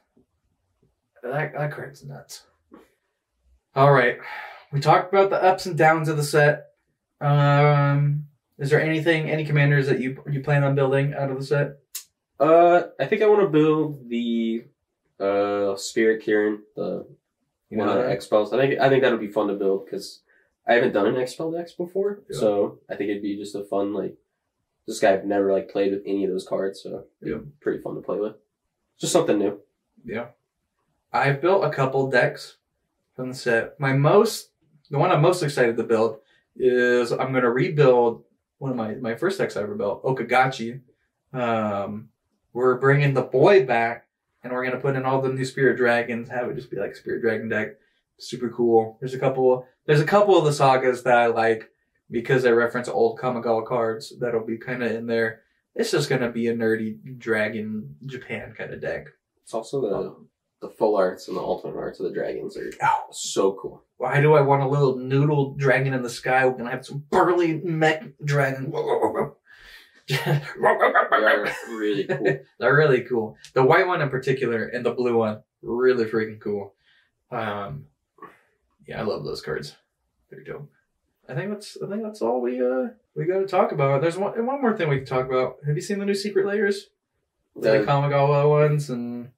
That card's nuts. Alright. We talked about the ups and downs of the set. Is there any commanders that you plan on building out of the set? I think I want to build the Spirit Kieran, the one of the Expels. I think that'll be fun to build because I haven't done an Expel Dex before, so I think it'd be just a fun this guy I've never played with any of those cards, so it'd be pretty fun to play with. Just something new. Yeah. I've built a couple decks from the set. The one I'm most excited to build is I'm going to rebuild one of my first decks I ever built, Okagachi. We're bringing the boy back, and we're going to put in all the new Spirit Dragons, have it just be like a Spirit Dragon deck. Super cool. There's a couple of the sagas that I like because they reference old Kamigawa cards that'll be kind of in there. It's just going to be a nerdy Dragon Japan kind of deck. It's also the full arts and the ultimate arts of the dragons are so cool. Why do I want a little noodle dragon in the sky? We're going to have some burly mech dragon. They're really cool. They're really cool. The white one in particular and the blue one, really freaking cool. Yeah, I love those cards. They're dope. I think that's all we got to talk about. There's one more thing we can talk about. Have you seen the new Secret Lairs? The Kamigawa ones and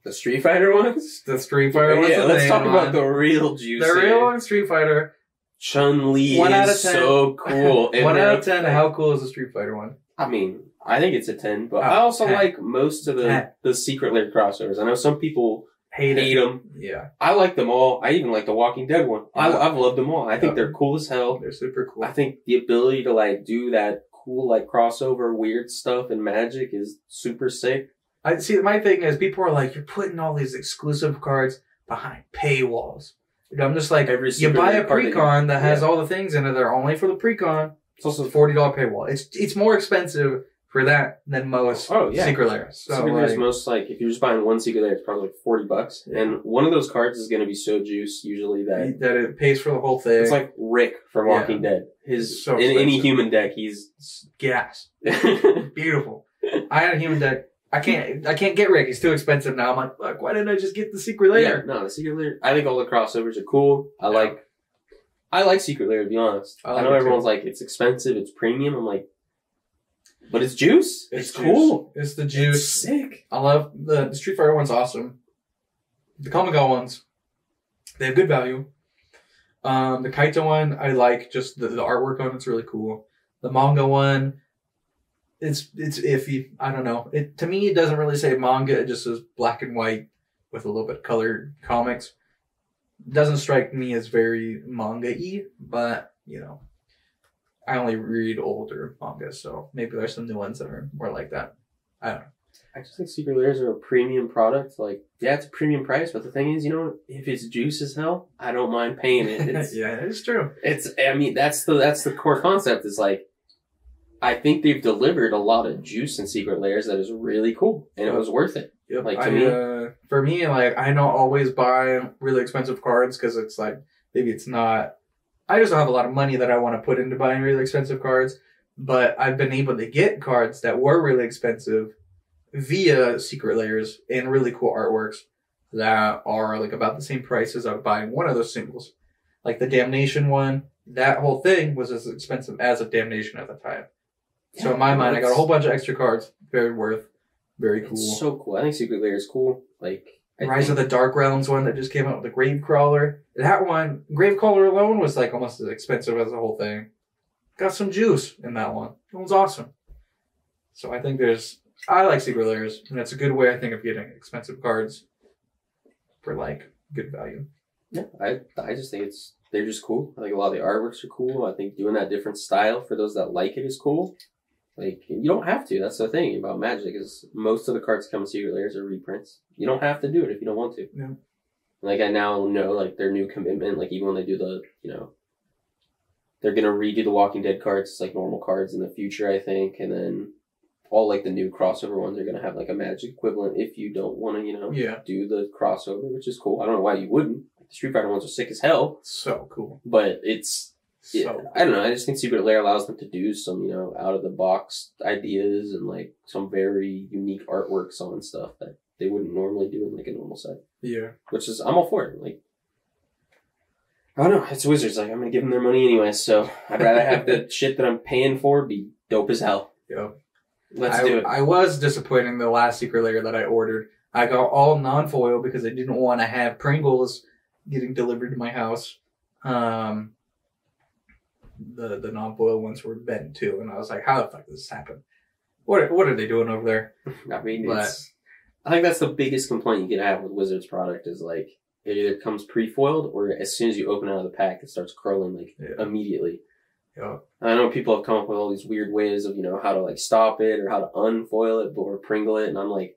the Street Fighter ones? The Street Fighter ones. Yeah, let's talk about the real juice. The real one, Street Fighter. Chun-Li is so cool. 1 out of 10. How cool is the Street Fighter one? I mean, I think it's a 10, but I also like most of the Secret Lair crossovers. I know some people hate them. Yeah. I like them all. I even like the Walking Dead one. Yeah. I've loved them all. I think they're cool as hell. They're super cool. I think the ability to do that cool crossover weird stuff and magic is super sick. I see. My thing is, people are like, you're putting all these exclusive cards behind paywalls. I'm just like, you buy a precon that has all the things in it. They're only for the precon. It's also a $40 paywall. It's more expensive for that than most Secret Lairs. So Secret Lairs most if you're just buying one Secret Lair, it's probably $40. Yeah. And one of those cards is going to be so juiced usually that it pays for the whole thing. It's like Rick from Walking Dead. In any human deck, he's gas. Beautiful. I had a human deck. I can't get Rick. He's too expensive now. I'm like, fuck, why didn't I just get the Secret Lair? Yeah, no, the Secret Lair. I think all the crossovers are cool. I like Secret Lair, to be honest. I know everyone's like, it's expensive, it's premium. I'm like, but it's juice. It's cool. It's the juice. It's sick. I love the Street Fighter one's awesome. The Kamigawa ones, they have good value. The Kaito one, I like just the artwork on it's really cool. The manga one, it's iffy. I don't know. To me, it doesn't really say manga. It just says black and white with a little bit colored comics. Doesn't strike me as very manga-y, but I only read older manga, so maybe there's some new ones that are more like that. I don't know. I just think Secret Lairs are a premium product. It's a premium price, but the thing is, if it's juice as hell, I don't mind paying it. Yeah, it's true. That's the core concept. Is I think they've delivered a lot of juice in Secret Lairs that is really cool, and it was worth it. Yep. For me, I don't always buy really expensive cards because it's maybe it's not. I just don't have a lot of money that I want to put into buying really expensive cards, but I've been able to get cards that were really expensive via Secret Lairs and really cool artworks that are about the same price as I would buy one of those singles. Like the Damnation one, that whole thing was as expensive as a Damnation at the time. Yeah, so in my mind, I got a whole bunch of extra cards. Very cool. It's so cool. I think Secret Lair is cool. Rise of the Dark Realms one that just came out with the Gravecrawler. That one, Gravecrawler alone was almost as expensive as the whole thing. Got some juice in that one. It was awesome. So I think I like Secret Lairs, and that's a good way, I think, of getting expensive cards for good value. Yeah, I just think they're just cool. I think a lot of the artworks are cool. I think doing that different style for those that like it is cool. You don't have to. That's the thing about Magic is most of the cards that come in Secret Lairs are reprints. You don't have to do it if you don't want to. Yeah. I now know their new commitment. Even when they do the they're gonna redo the Walking Dead cards normal cards in the future, I think, and then all the new crossover ones are gonna have a Magic equivalent if you don't want to do the crossover, which is cool. I don't know why you wouldn't. The Street Fighter ones are sick as hell. So cool. But it's Yeah, I don't know. I just think Secret Lair allows them to do some, you know, out of the box ideas and like some very unique artworks on stuff that they wouldn't normally do in like a normal set. Yeah. Which is, I'm all for it. Like, I don't know. It's Wizards. Like, I'm gonna give them their money anyway, so I'd rather have the shit that I'm paying for be dope as hell. Yep. Let's do it. I was disappointed in the last Secret Lair that I ordered. I got all non-foil because I didn't want to have Pringles getting delivered to my house. The non-foil ones were bent too, and I was like, how the fuck does this happen? What are they doing over there? I mean, I think that's the biggest complaint you can have with Wizards product is like, it either comes pre-foiled or as soon as you open it out of the pack, it starts curling like immediately. Yeah. I know people have come up with all these weird ways of, you know, how to like stop it or how to unfoil it or Pringle it, and I'm like,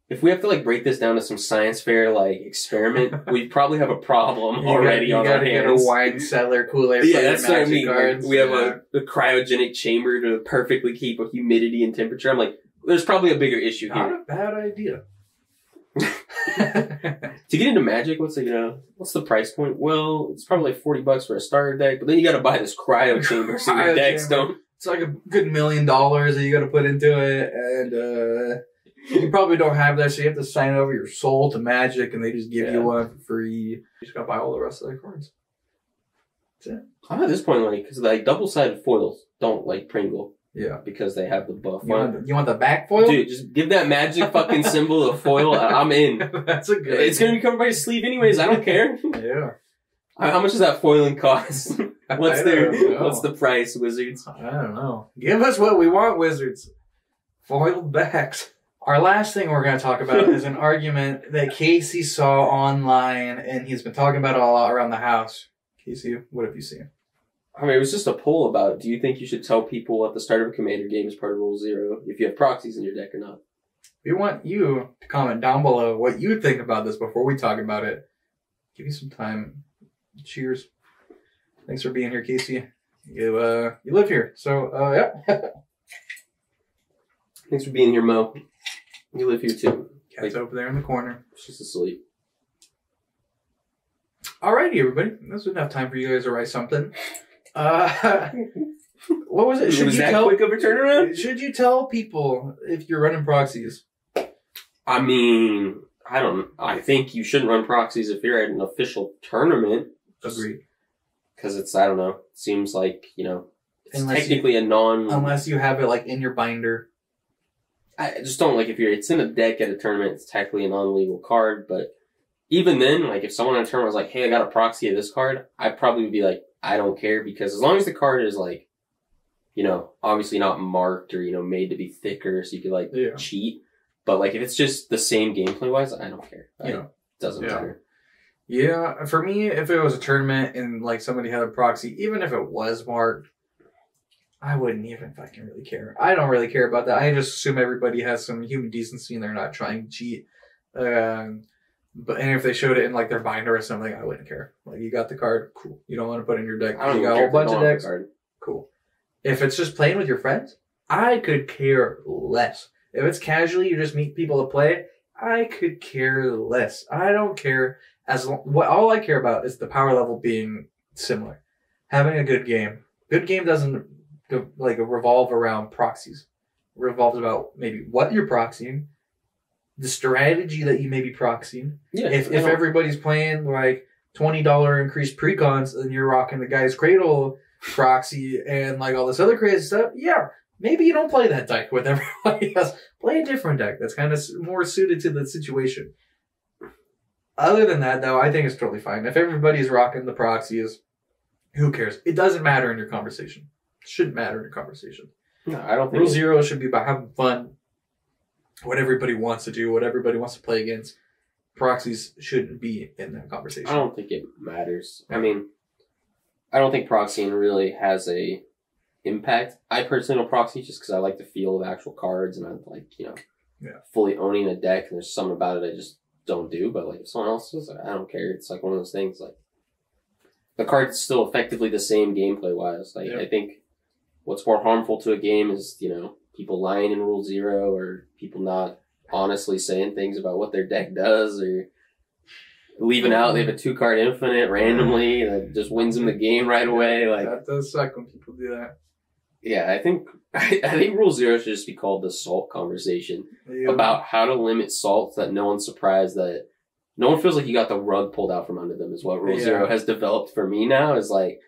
if we have to like break this down to some science fair like experiment, we probably have a problem already on our hands. You gotta get a wine cellar Kool-Aid. Yeah, that's what I mean. Like, we have a cryogenic chamber to perfectly keep a humidity and temperature. I'm like, there's probably a bigger issue here. Not a bad idea. To get into Magic, what's the price point? Well, it's probably like $40 for a starter deck, but then you got to buy this cryo chamber so your decks don't. It's like a good $1 million that you got to put into it, and you probably don't have that, so you have to sign over your soul to Magic, and they just give you one for free. You just got to buy all the rest of their cards. That's it. I'm at this point, like, because like double-sided foils don't like Pringle. Yeah. Because they have the buff on. You want the back foil? Dude, just give that Magic fucking symbol a foil. I'm in. That's a good. It's going to be covered by your sleeve anyways. I don't care. Yeah. How much does that foiling cost? What's the price, Wizards? I don't know. Give us what we want, Wizards. Foiled backs. Our last thing we're going to talk about is an argument that Casey saw online, and he's been talking about it a lot around the house. Casey, what have you seen? I mean, it was just a poll about, do you think you should tell people at the start of a Commander game as part of Rule 0 if you have proxies in your deck or not? We want you to comment down below what you think about this before we talk about it. Give you some time. Cheers. Thanks for being here, Casey. You live here, so, yeah. Thanks for being here, Mo. You live here, too. Cat's over there in the corner. She's asleep. Alrighty, everybody. That's enough time for you guys to write something. What was it? Was that quick of a turnaround? Should you tell people if you're running proxies? I mean, I think you shouldn't run proxies if you're at an official tournament. Agreed. Because it's, I don't know, it seems like, you know, it's technically a non... Unless you have it, like, in your binder. I just don't, like, if it's in a deck at a tournament, it's technically a non-legal card, but even then, like, if someone in a tournament was like, hey, I got a proxy of this card, I probably would be like, I don't care, because as long as the card is, like, you know, obviously not marked or, you know, made to be thicker so you could, like, cheat. But, like, if it's just the same gameplay-wise, I don't care. It doesn't matter. Yeah, for me, if it was a tournament and, like, somebody had a proxy, even if it was marked, I wouldn't even fucking really care. I don't really care about that. I just assume everybody has some human decency and they're not trying to cheat. And if they showed it in, like, their binder or something, I wouldn't care. Like, you got the card, cool. You don't want to put it in your deck. You got a whole bunch of decks, cool. If it's just playing with your friends, I could care less. If it's casually, you just meet people to play, I could care less. I don't care. All I care about is the power level being similar. Having a good game. Good game doesn't like revolve around proxies. It revolves about maybe what you're proxying, the strategy that you may be proxying. Yeah, if everybody's playing like $20 increased precons and you're rocking the guy's cradle proxy and like all this other crazy stuff, yeah, maybe you don't play that deck with everybody else. Play a different deck that's kind of more suited to the situation. Other than that, though, I think it's totally fine. If everybody's rocking the proxies, who cares? It doesn't matter in your conversation. It shouldn't matter in your conversation. No, I don't think Rule 0 should be about having fun. What everybody wants to do, what everybody wants to play against. Proxies shouldn't be in that conversation. I don't think it matters. I mean, I don't think proxying really has a impact. I personally don't proxy just because I like the feel of actual cards and I like, you know, fully owning a deck and there's something about it I just don't do. But like if someone else does, I don't care. It's like one of those things like the card's still effectively the same gameplay wise. Like I think what's more harmful to a game is, you know, people lying in Rule 0 or people not honestly saying things about what their deck does or leaving out, they have a 2-card infinite randomly that just wins them the game right away. Like that does suck when people do that. Yeah, I think Rule 0 should just be called the salt conversation about how to limit salt so that no one's surprised that no one feels like you got the rug pulled out from under them is what Rule 0 has developed for me now is like,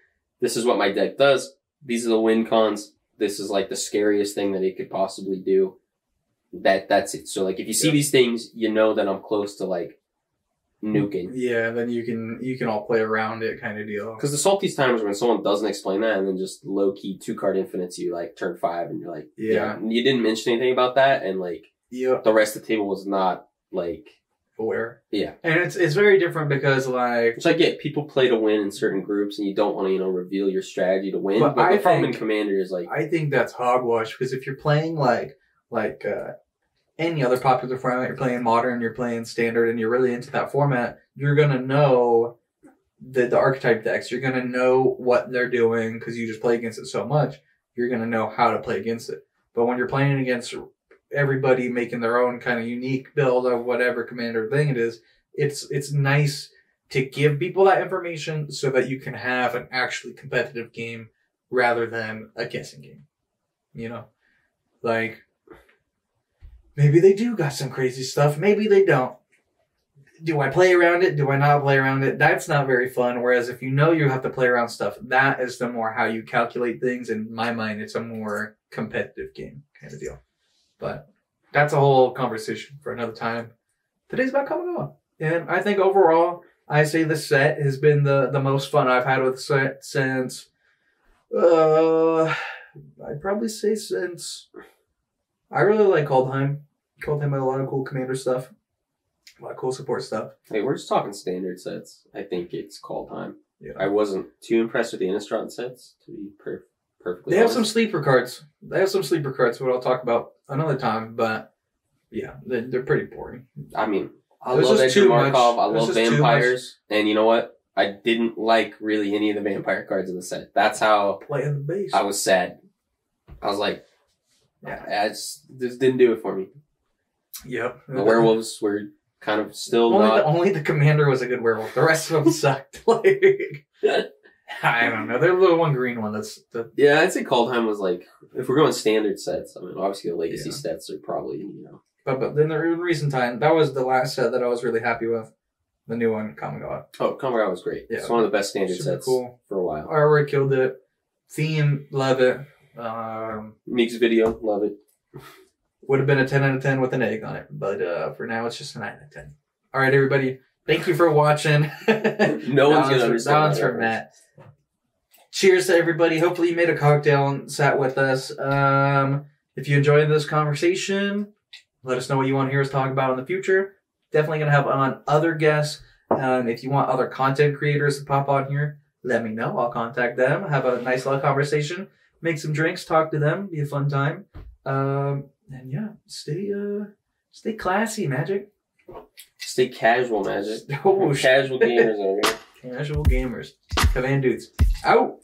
this is what my deck does. These are the win cons. This is like the scariest thing that it could possibly do. That's it. So like if you see these things, you know that I'm close to like nuking. Yeah, then you can all play around it kind of deal. Because the saltiest times when someone doesn't explain that and then just low key 2-card infinites you like turn 5 and you're like, yeah, you didn't mention anything about that and like the rest of the table was not like aware. Yeah. And it's very different because like which I get, people play to win in certain groups and you don't want to, reveal your strategy to win. But the problem in Commander is like I think that's hogwash because if you're playing like any other popular format, you're playing Modern, you're playing Standard, and you're really into that format, you're gonna know the archetype decks. You're gonna know what they're doing because you just play against it so much. You're gonna know how to play against it. But when you're playing against everybody making their own kind of unique build of whatever Commander thing it is, it's nice to give people that information so that you can have an actually competitive game rather than a guessing game. You know? Like, maybe they do got some crazy stuff. Maybe they don't. Do I play around it? Do I not play around it? That's not very fun. Whereas if you know you have to play around stuff, that is the more how you calculate things. In my mind, it's a more competitive game kind of deal. But that's a whole conversation for another time. Today's about Kamigawa. And I think overall, I say the set has been the most fun I've had with the set since... I'd probably say since... I really like Kaldheim. Kaldheim had a lot of cool commander stuff. A lot of cool support stuff. Hey, we're just talking standard sets. I think it's Kaldheim. Yeah. I wasn't too impressed with the Innistrad sets, to be perfectly They have honest. some sleeper cards. What I'll talk about another time, but yeah, they're pretty boring. I mean, I There's love just Edgar too much. Markov. I There's love just too vampires. And you know what? I didn't like really any of the vampire cards in the set. That's how Playing the base. I was sad. I was like, yeah, this didn't do it for me. Yep. The werewolves were kind of still only the commander was a good werewolf. The rest of them sucked. Like, I don't know. They're the one green one that's yeah, I'd say Kaldheim was like, if we're going standard sets, I mean, obviously the legacy sets are probably, But then in recent time, that was the last set that I was really happy with. The new one, Kamigawa. Oh, Kamigawa was great. Yeah. It's one of the best standard sets for a while. I already killed it. Theme, love it. Meek's video, love it. Would have been a 10 out of 10 with an egg on it. But for now, it's just a 9 out of 10. All right, everybody. Thank you for watching. No one's going to understand. That one's for Matt. Cheers to everybody. Hopefully you made a cocktail and sat with us. If you enjoyed this conversation, let us know what you want to hear us talk about in the future. Definitely going to have on other guests. If you want other content creators to pop on here, let me know. I'll contact them. Have a nice little conversation. Make some drinks. Talk to them. Be a fun time. And yeah, stay classy, Magic. Stay casual, Magic. Oh, casual gamers over here. Casual gamers. Command dudes. Out.